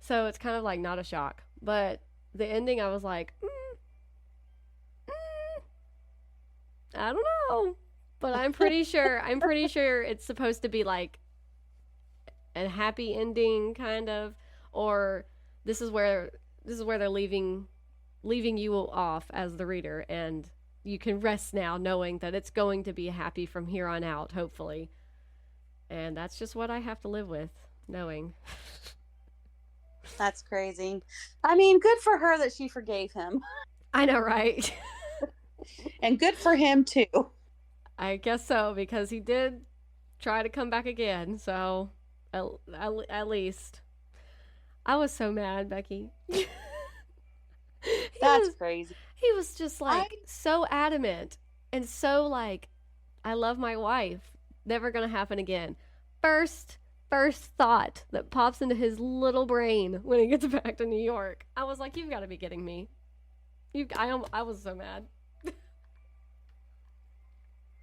so it's kind of like not a shock. But the ending, I was like, I don't know. But I'm pretty sure it's supposed to be like a happy ending, kind of, or this is where they're leaving you off as the reader, and you can rest now knowing that it's going to be happy from here on out, hopefully. And that's just what I have to live with, knowing.
That's crazy. I mean, good for her that she forgave him.
I know, right?
And good for him, too.
I guess so, because he did try to come back again, so at least. I was so mad, Becky.
That's crazy.
He was just like so adamant and so like, I love my wife. Never gonna happen again. First, first thought that pops into his little brain when he gets back to New York. I was like, you've got to be kidding me. I was so mad.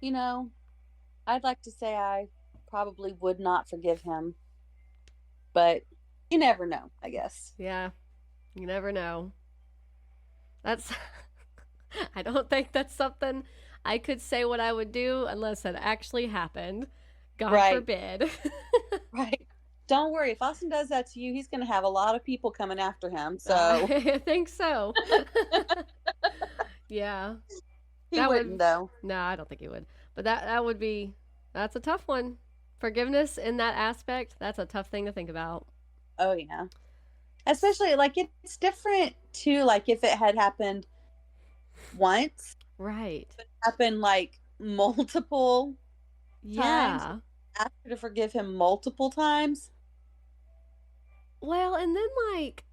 You know, I'd like to say I probably would not forgive him, but you never know, I guess.
Yeah, you never know. That's. I don't think that's something I could say what I would do unless it actually happened. God
Right,
forbid.
right. Don't worry. If Austin does that to you, he's going to have a lot of people coming after him. So
I think so. Yeah.
he
That
wouldn't,
would.
though.
No, I don't think he would. But that would be. That's a tough one. Forgiveness in that aspect, that's a tough thing to think about.
Oh, yeah. Especially, like, it's different, too. Like, if it had happened once,
Right.
happened, like, multiple times,
Yeah.
ask her to forgive him multiple times.
Well, and then like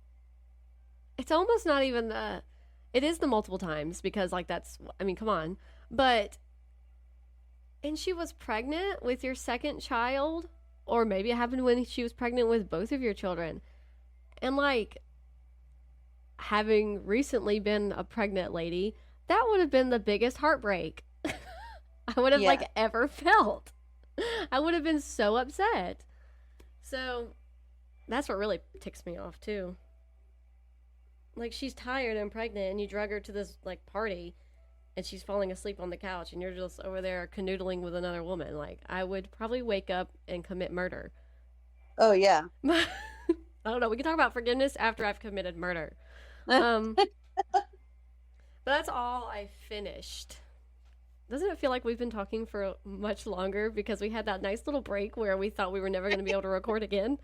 it's almost not even the it is the multiple times because like that's I mean, come on. But and she was pregnant with your second child or maybe it happened when she was pregnant with both of your children. And like having recently been a pregnant lady, that would have been the biggest heartbreak I would have
Yeah.
like ever felt. I would have been so upset. So that's what really ticks me off too. Like she's tired and pregnant and you drug her to this like party and she's falling asleep on the couch and you're just over there canoodling with another woman. Like I would probably wake up and commit murder.
Oh, yeah.
I don't know. We can talk about forgiveness after I've committed murder. But that's all I finished. Doesn't it feel like we've been talking for much longer because we had that nice little break where we thought we were never going to be able to record again?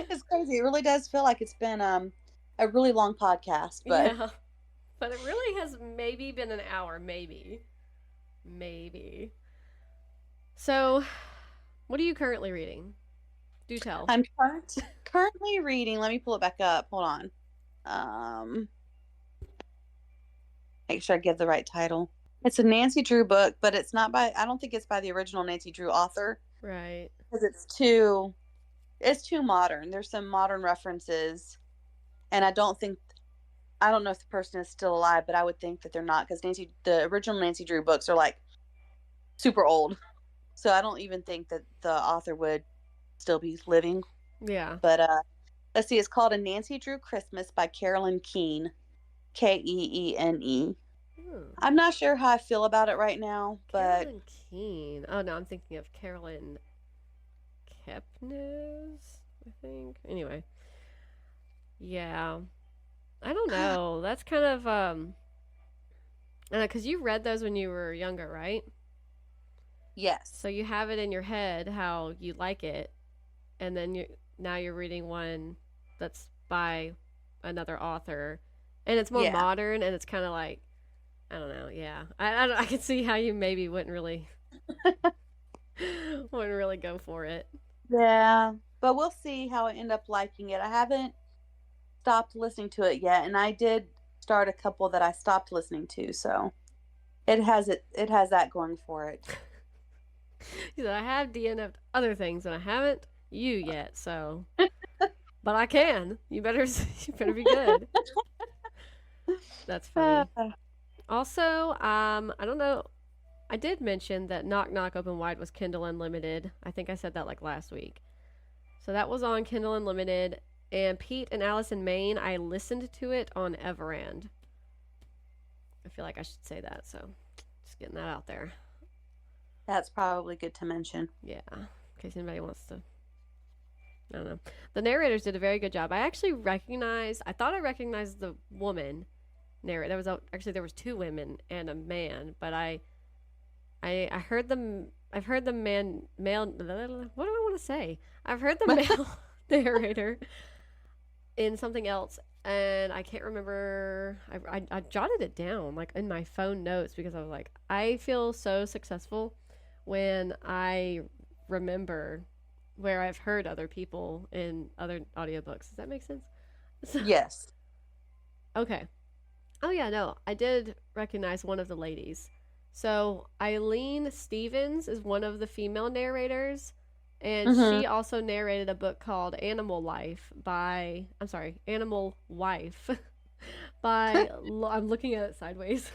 It's crazy. It really does feel like it's been a really long podcast, but
Yeah. But it really has maybe been an hour, maybe. Maybe. So, what are you currently reading? Do tell.
I'm currently reading. Let me pull it back up. Hold on. Make sure I give the right title. It's a Nancy Drew book, but it's not by. I don't think it's by the original Nancy Drew author
Right.
because it's too modern. There's some modern references, and I don't know if the person is still alive, but I would think that they're not because the original Nancy Drew books are like super old, so I don't even think that the author would still be living.
Yeah.
But let's see, it's called A Nancy Drew Christmas by Carolyn Keene, Keene. I'm not sure how I feel about it right now, but
Carolyn Keene. Oh, no, I'm thinking of Carolyn Kepnes, I think. Anyway. Yeah. I don't know. That's kind of, because you read those when you were younger, right?
yes.
So you have it in your head how you like it, and then now you're reading one that's by another author, and it's more
Yeah.
modern, and it's kind of like, I don't know, yeah. I can see how you maybe wouldn't really go for it.
Yeah, but we'll see how I end up liking it. I haven't stopped listening to it yet, and I did start a couple that I stopped listening to, so it has that going for it.
He said, I have DNF'd other things, and I haven't you yet, so. But I can. You better be good. That's funny. Also, I don't know. I did mention that Knock Knock Open Wide was Kindle Unlimited. I think I said that like last week. So that was on Kindle Unlimited. And Pete and Alice in Maine, I listened to it on Everand. I feel like I should say that, so just getting that out there.
That's probably good to mention.
Yeah, in case anybody wants to. I don't know. The narrators did a very good job. I thought I recognized the woman narrator. There was two women and a man, but I heard them. I've heard the male. What do I want to say? I've heard the male narrator in something else, and I can't remember. I jotted it down like in my phone notes because I was like, I feel so successful when I remember where I've heard other people in other audiobooks. Does that make sense?
Yes.
Okay. Oh yeah, no, I did recognize one of the ladies. So Eileen Stevens is one of the female narrators, and
Mm-hmm.
she also narrated a book called Animal Life by, I'm sorry, Animal Wife by, I'm looking at it sideways,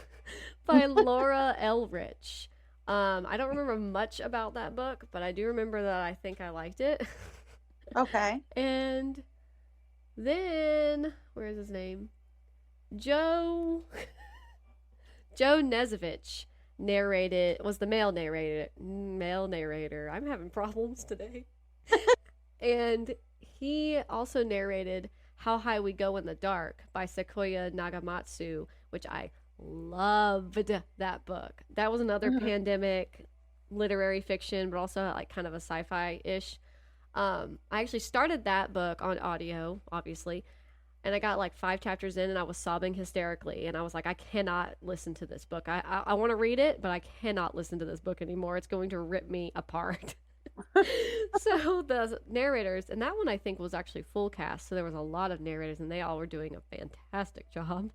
by Laura Elrich. I don't remember much about that book, but I do remember that I think I liked it.
Okay.
And then, where is his name? Joe Joe Nesevich was the male narrator. I'm having problems today. And he also narrated How High We Go in the Dark by Sequoia Nagamatsu, which I loved that book. That was another
Mm-hmm.
pandemic literary fiction, but also like kind of a sci-fi-ish. I actually started that book on audio, obviously, and I got like 5 chapters in, and I was sobbing hysterically, and I was like, I cannot listen to this book. I want to read it, but I cannot listen to this book anymore. It's going to rip me apart. So the narrators, and that one I think was actually full cast, so there was a lot of narrators, and they all were doing a fantastic job.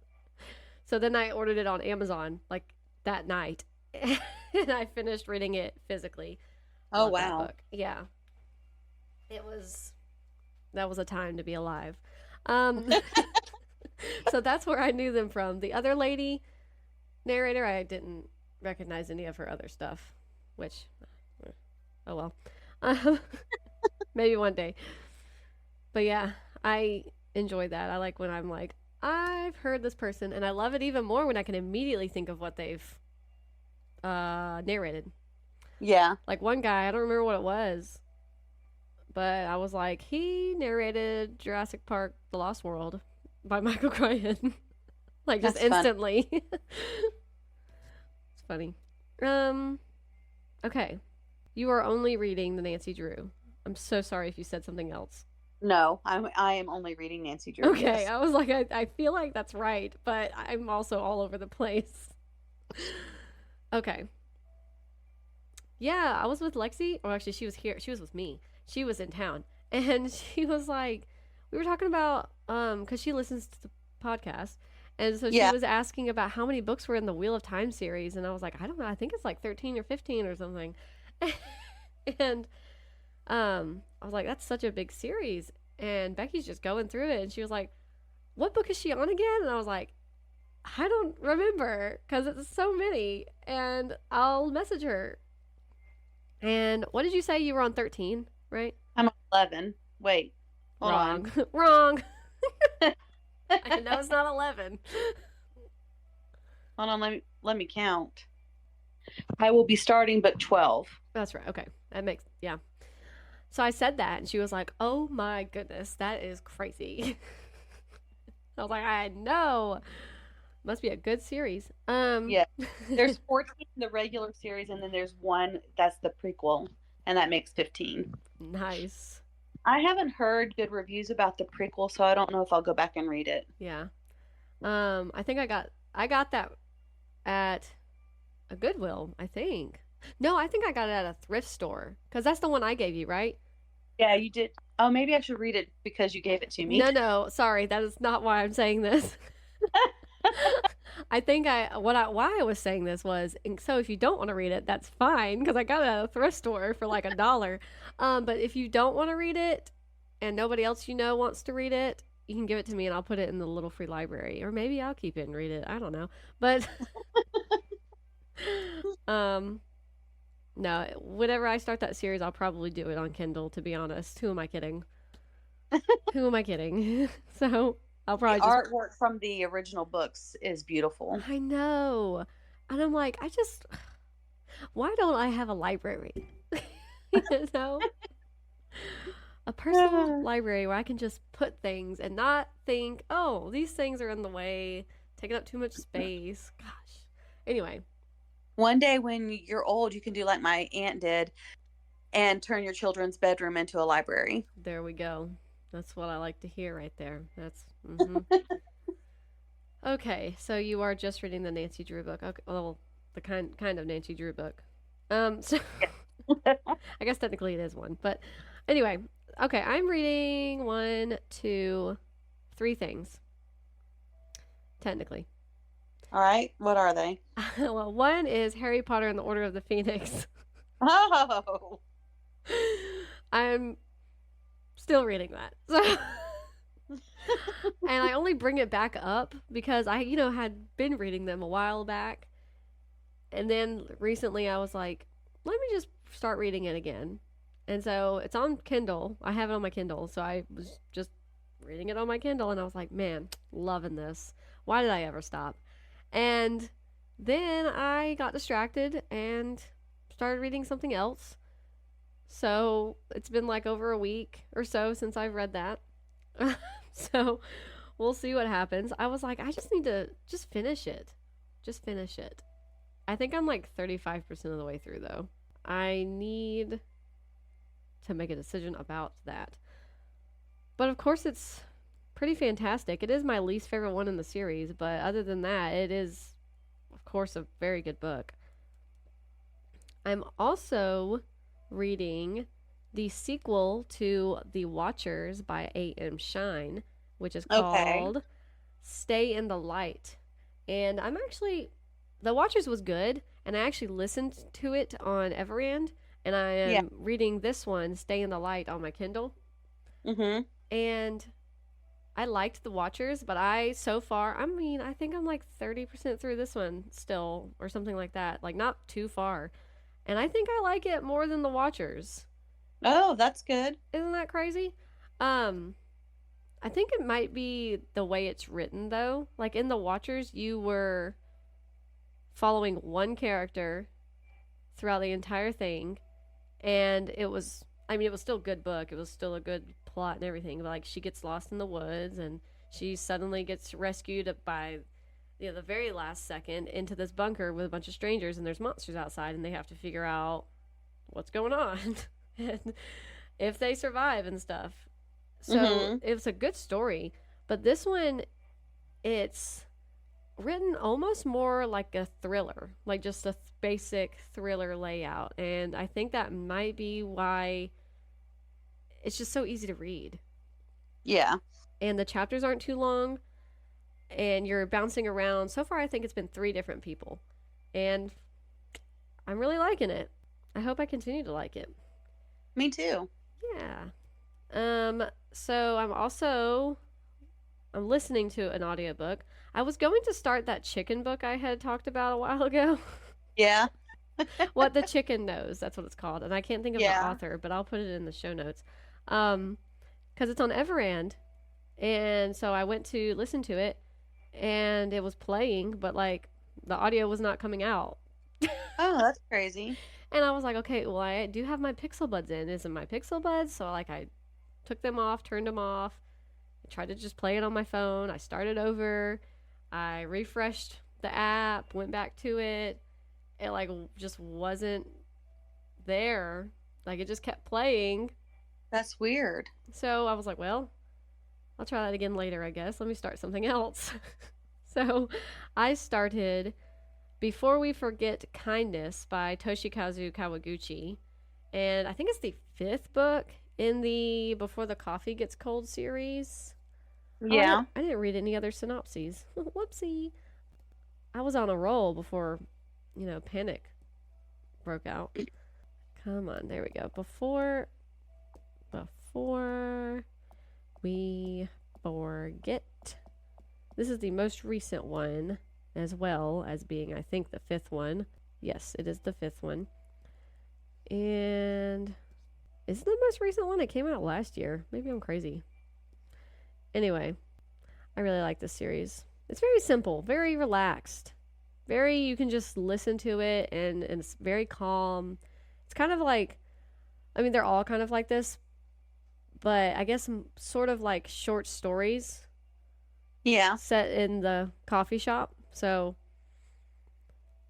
So then I ordered it on Amazon like that night, and I finished reading it physically.
Oh,
Love that
wow.
book. Yeah, that was a time to be alive. Um, so that's where I knew them from. The other lady narrator, I didn't recognize any of her other stuff, which, oh well. Um, maybe one day. But yeah, I enjoy that. I like when I'm like, I've heard this person, and I love it even more when I can immediately think of what they've narrated.
Yeah.
Like one guy, I don't remember what it was, but I was like, he narrated Jurassic Park: The Lost World by Michael Crichton. Like just
That's fun.
instantly. It's funny. Okay. You are only reading the Nancy Drew. I'm so sorry if you said something else.
No, I am only reading Nancy Drew.
Okay,
Yes.
I was like, I feel like that's right, but I'm also all over the place. Okay. Yeah, I was with Lexi. Or actually, she was here. She was with me. She was in town. And she was like, we were talking about, because she listens to the podcast. And so she
Yeah.
was asking about how many books were in the Wheel of Time series. And I was like, I don't know. I think it's like 13 or 15 or something. And I was like, that's such a big series. And Becky's just going through it. And she was like, what book is she on again? And I was like, I don't remember because it's so many. And I'll message her. And what did you say? You were on 13, right?
I'm on 11. Wait. Hold
Wrong.
on.
Wrong. I know it's not 11.
Hold on, let me count. I will be starting book 12.
That's right. Okay. That makes, yeah. So I said that, and she was like, oh my goodness, that is crazy. I was like, I know. Must be a good series.
Yeah. There's 14 in the regular series, and then there's one that's the prequel, and that makes 15.
Nice.
I haven't heard good reviews about the prequel, so I don't know if I'll go back and read it.
Yeah. I think I got that at a Goodwill, I think. No, I think I got it at a thrift store because that's the one I gave you, right?
Yeah, you did. Oh, maybe I should read it because you gave it to me.
No, sorry, that is not why I'm saying this. I think why I was saying this was, and so if you don't want to read it, that's fine because I got it at a thrift store for like $1. But if you don't want to read it and nobody else you know wants to read it, you can give it to me and I'll put it in the little free library, or maybe I'll keep it and read it. I don't know, but no, whenever I start that series, I'll probably do it on Kindle. To be honest, who am I kidding? Who am I kidding? So I'll
The
probably just.
artwork from the original books is beautiful.
I know. And I'm like, why don't I have a library? You know? A personal library where I can just put things and not think, oh, these things are in the way, taking up too much space. Gosh. Anyway.
One day when you're old, you can do like my aunt did and turn your children's bedroom into a library.
There we go. That's what I like to hear right there. That's mm-hmm. Okay, so you are just reading the Nancy Drew book. Okay, well, the kind of Nancy Drew book. So I guess technically it is one, but anyway, okay, I'm reading 1, 2, 3 things. Technically.
All right. What are they?
Well, one is Harry Potter and the Order of the Phoenix.
Oh.
I'm still reading that. So, and I only bring it back up because I, had been reading them a while back. And then recently I was like, let me just start reading it again. And so it's on Kindle. I have it on my Kindle. So I was just reading it on my Kindle and I was like, man, loving this. Why did I ever stop? And then I got distracted and started reading something else. So it's been like over a week or so since I've read that. So we'll see what happens. I was like, I just need to just finish it. Just finish it. I think I'm like 35% of the way through though. I need to make a decision about that. But of course it's pretty fantastic. It is my least favorite one in the series, but other than that, it is of course a very good book. I'm also reading the sequel to The Watchers by A.M. Shine, which is called Stay in the Light. And The Watchers was good, and I actually listened to it on Everand, and I am reading this one, Stay in the Light, on my Kindle.
Mm-hmm.
And I liked The Watchers, but I think I'm like 30% through this one still, or something like that. Like, not too far. And I think I like it more than The Watchers.
Oh, that's good.
Isn't that crazy? I think it might be the way it's written, though. Like, in The Watchers, you were following one character throughout the entire thing, and it was still a good book. It was still a good plot and everything. But, like, she gets lost in the woods, and she suddenly gets rescued by, the very last second into this bunker with a bunch of strangers, and there's monsters outside, and they have to figure out what's going on and if they survive and stuff. So it was a good story. But this one, it's written almost more like a thriller, like just a basic thriller layout. And I think that might be why it's just so easy to read.
Yeah.
And the chapters aren't too long, and you're bouncing around. So far, I think it's been 3 different people, and I'm really liking it. I hope I continue to like it.
Me too.
Yeah. So I'm listening to an audiobook. I was going to start that chicken book I had talked about a while ago.
Yeah.
What the Chicken Knows, that's what it's called. And I can't think of the author, but I'll put it in the show notes. Because it's on Everand. And so I went to listen to it, and it was playing, but like the audio was not coming out.
Oh, that's crazy.
And I was like, okay, well, I do have my Pixel Buds in. Is it my Pixel Buds? So like I took them off, turned them off. I tried to just play it on my phone. I started over. I refreshed the app, went back to it. It like just wasn't there. Like it just kept playing.
That's weird.
So I was like, well, I'll try that again later, I guess. Let me start something else. So I started Before We Forget Kindness by Toshikazu Kawaguchi. And I think it's the 5th book in the Before the Coffee Gets Cold series.
Yeah.
I didn't read any other synopses. Whoopsie. I was on a roll before, panic broke out. Come on, there we go. Before We Forget. This is the most recent one, as well as being, I think, the 5th one. Yes, it is the 5th one. And is it the most recent one? It came out last year. Maybe I'm crazy. Anyway, I really like this series. It's very simple, very relaxed. You can just listen to it, and it's very calm. It's kind of like, they're all kind of like this, but I guess sort of like short stories.
Yeah.
Set in the coffee shop. So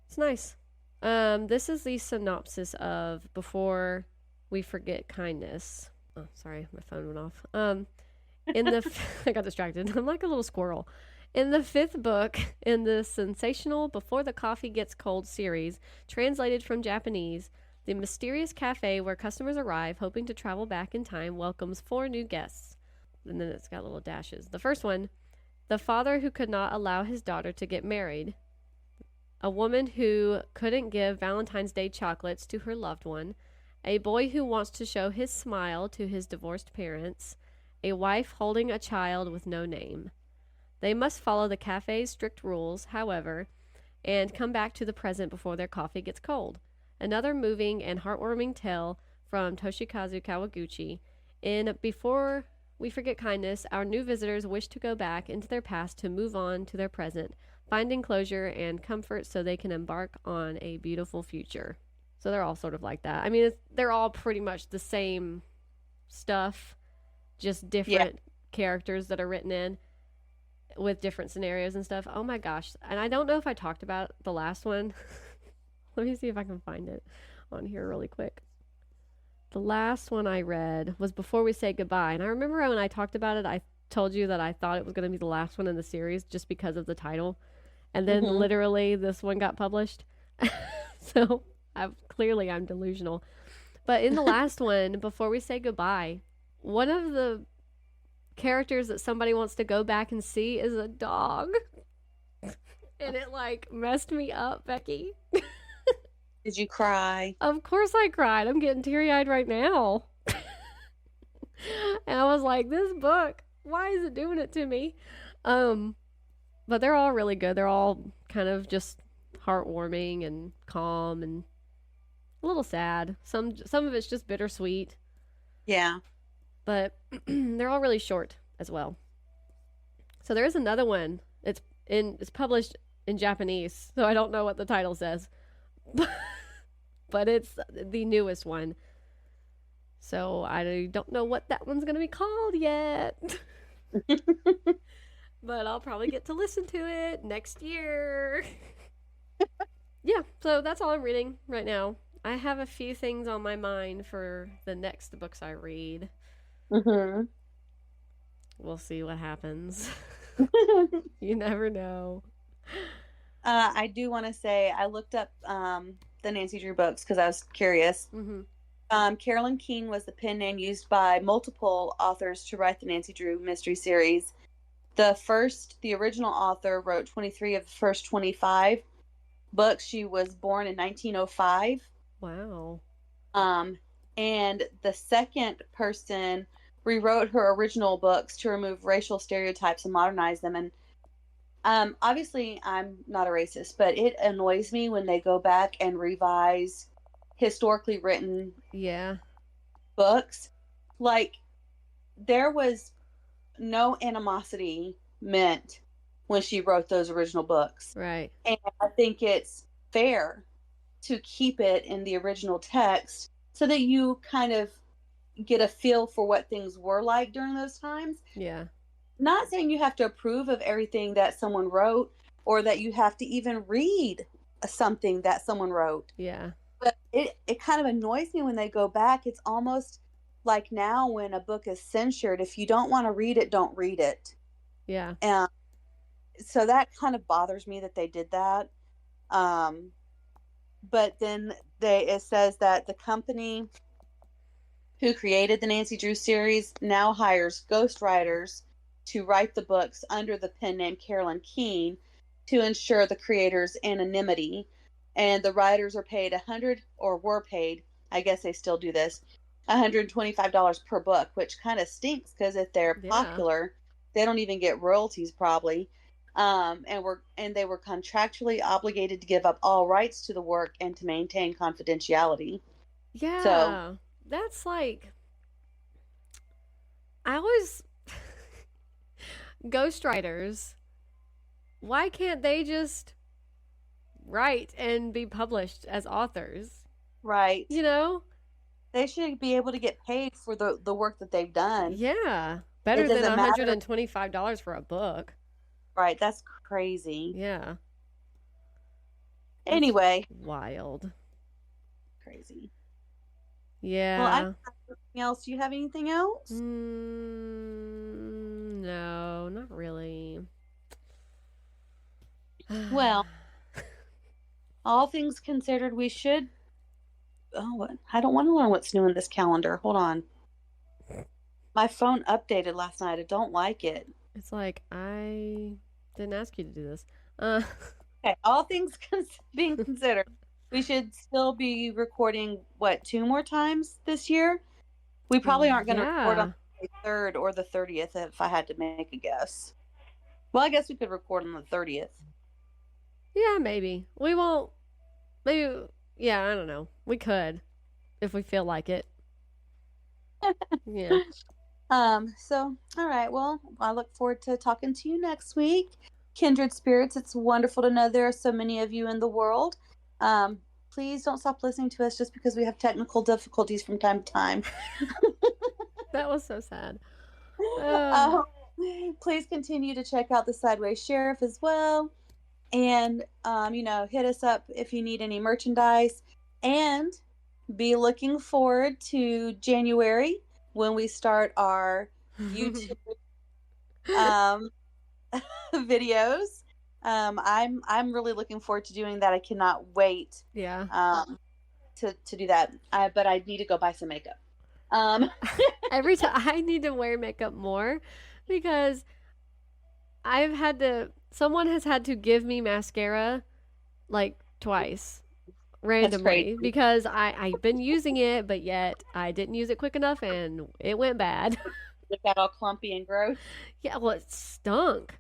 it's nice. This is the synopsis of Before We Forget Kindness. Oh, sorry, my phone went off. I got distracted. I'm like a little squirrel. In the 5th book in the sensational Before the Coffee Gets Cold series, translated from Japanese, the mysterious cafe where customers arrive hoping to travel back in time welcomes 4 new guests. And then it's got little dashes. The first one, the father who could not allow his daughter to get married. a woman who couldn't give Valentine's Day chocolates to her loved one, a boy who wants to show his smile to his divorced parents, a wife holding a child with no name. They must follow the cafe's strict rules, however, and come back to the present before their coffee gets cold. Another moving and heartwarming tale from Toshikazu Kawaguchi. In Before We Forget Kindness, our new visitors wish to go back into their past to move on to their present, finding closure and comfort so they can embark on a beautiful future. So they're all sort of like that. I mean, they're all pretty much the same stuff, just different characters that are written in with different scenarios and stuff. Oh my gosh. And I don't know if I talked about the last one. Let me see if I can find it on here really quick. The last one I read was Before We Say Goodbye. And I remember when I talked about it, I told you that I thought it was going to be the last one in the series just because of the title. And then literally this one got published. So clearly I'm delusional. But in the last one, Before We Say Goodbye, one of the characters that somebody wants to go back and see is a dog. And it like messed me up, Becky.
Did you cry?
Of course I cried. I'm getting teary-eyed right now. And I was like, this book, why is it doing it to me? But they're all really good. They're all kind of just heartwarming and calm and a little sad. Some of it's just bittersweet.
Yeah.
But they're all really short as well. So there is another one. It's published in Japanese, so I don't know what the title says. But it's the newest one. So I don't know what that one's going to be called yet. But I'll probably get to listen to it next year. Yeah, so that's all I'm reading right now. I have a few things on my mind for the next books I read.
Mm-hmm.
We'll see what happens. You never know.
I do want to say I looked up the Nancy Drew books because I was curious.
Mm-hmm.
Carolyn King was the pen name used by multiple authors to write the Nancy Drew mystery series. The original author wrote 23 of the first 25 books. She was born in 1905.
Wow.
And the second person rewrote her original books to remove racial stereotypes and modernize them. And obviously, I'm not a racist, but it annoys me when they go back and revise historically written books. Like, there was no animosity meant when she wrote those original books.
Right.
And I think it's fair to keep it in the original text so that you kind of get a feel for what things were like during those times.
Yeah.
Not saying you have to approve of everything that someone wrote or that you have to even read something that someone wrote.
Yeah.
But it kind of annoys me when they go back. It's almost like now when a book is censored, if you don't want to read it, don't read it.
Yeah.
And so that kind of bothers me that they did that. But then it says that the company who created the Nancy Drew series now hires ghostwriters to write the books under the pen name Carolyn Keene to ensure the creator's anonymity. And the writers are paid were paid, I guess they still do this, $125 per book, which kind of stinks because if they're popular, they don't even get royalties probably. And they were contractually obligated to give up all rights to the work and to maintain confidentiality.
Yeah.
So
that's like, I always, ghostwriters, why can't they just write and be published as authors?
Right.
You know?
They should be able to get paid for the work that they've done.
Yeah. Better than $125 for a book.
Right. That's crazy.
Yeah.
Anyway.
That's wild.
Crazy.
Yeah.
Well, I don't have anything else. Do you have anything else?
No, not really.
Well, all things considered, we should. Oh, I don't want to learn what's new in this calendar. Hold on. My phone updated last night. I don't like it.
It's like, I didn't ask you to do this.
Okay, Okay, all things being considered, we should still be recording, what, 2 more times this year? We probably aren't going to record on
Yeah.
the 3rd or the 30th if I had to make a guess. Well, I guess we could record on the 30th.
Yeah, maybe. We won't. Maybe. Yeah, I don't know. We could if we feel like it. Yeah.
So, all right. Well, I look forward to talking to you next week. Kindred spirits, it's wonderful to know there are so many of you in the world. Please don't stop listening to us just because we have technical difficulties from time to time.
That was so sad.
Um, please continue to check out the Sideways Sheriff as well. And, hit us up if you need any merchandise. And be looking forward to January when we start our YouTube videos. I'm really looking forward to doing that. I cannot wait.
Yeah.
To do that. But I need to go buy some makeup.
Every time I need to wear makeup more because someone has had to give me mascara like twice randomly because I've been using it, but yet I didn't use it quick enough and it went bad.
It got all clumpy and gross.
Yeah, well, it stunk.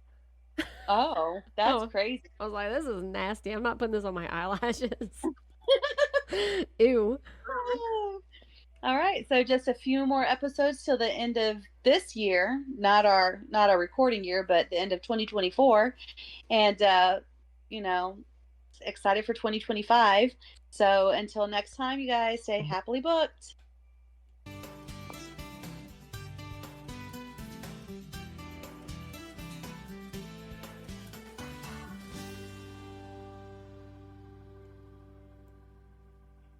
Oh, that's crazy.
I was like, this is nasty. I'm not putting this on my eyelashes. Ew.
All right, so just a few more episodes till the end of this year, not our recording year, but the end of 2024, and excited for 2025. So until next time, you guys stay happily booked.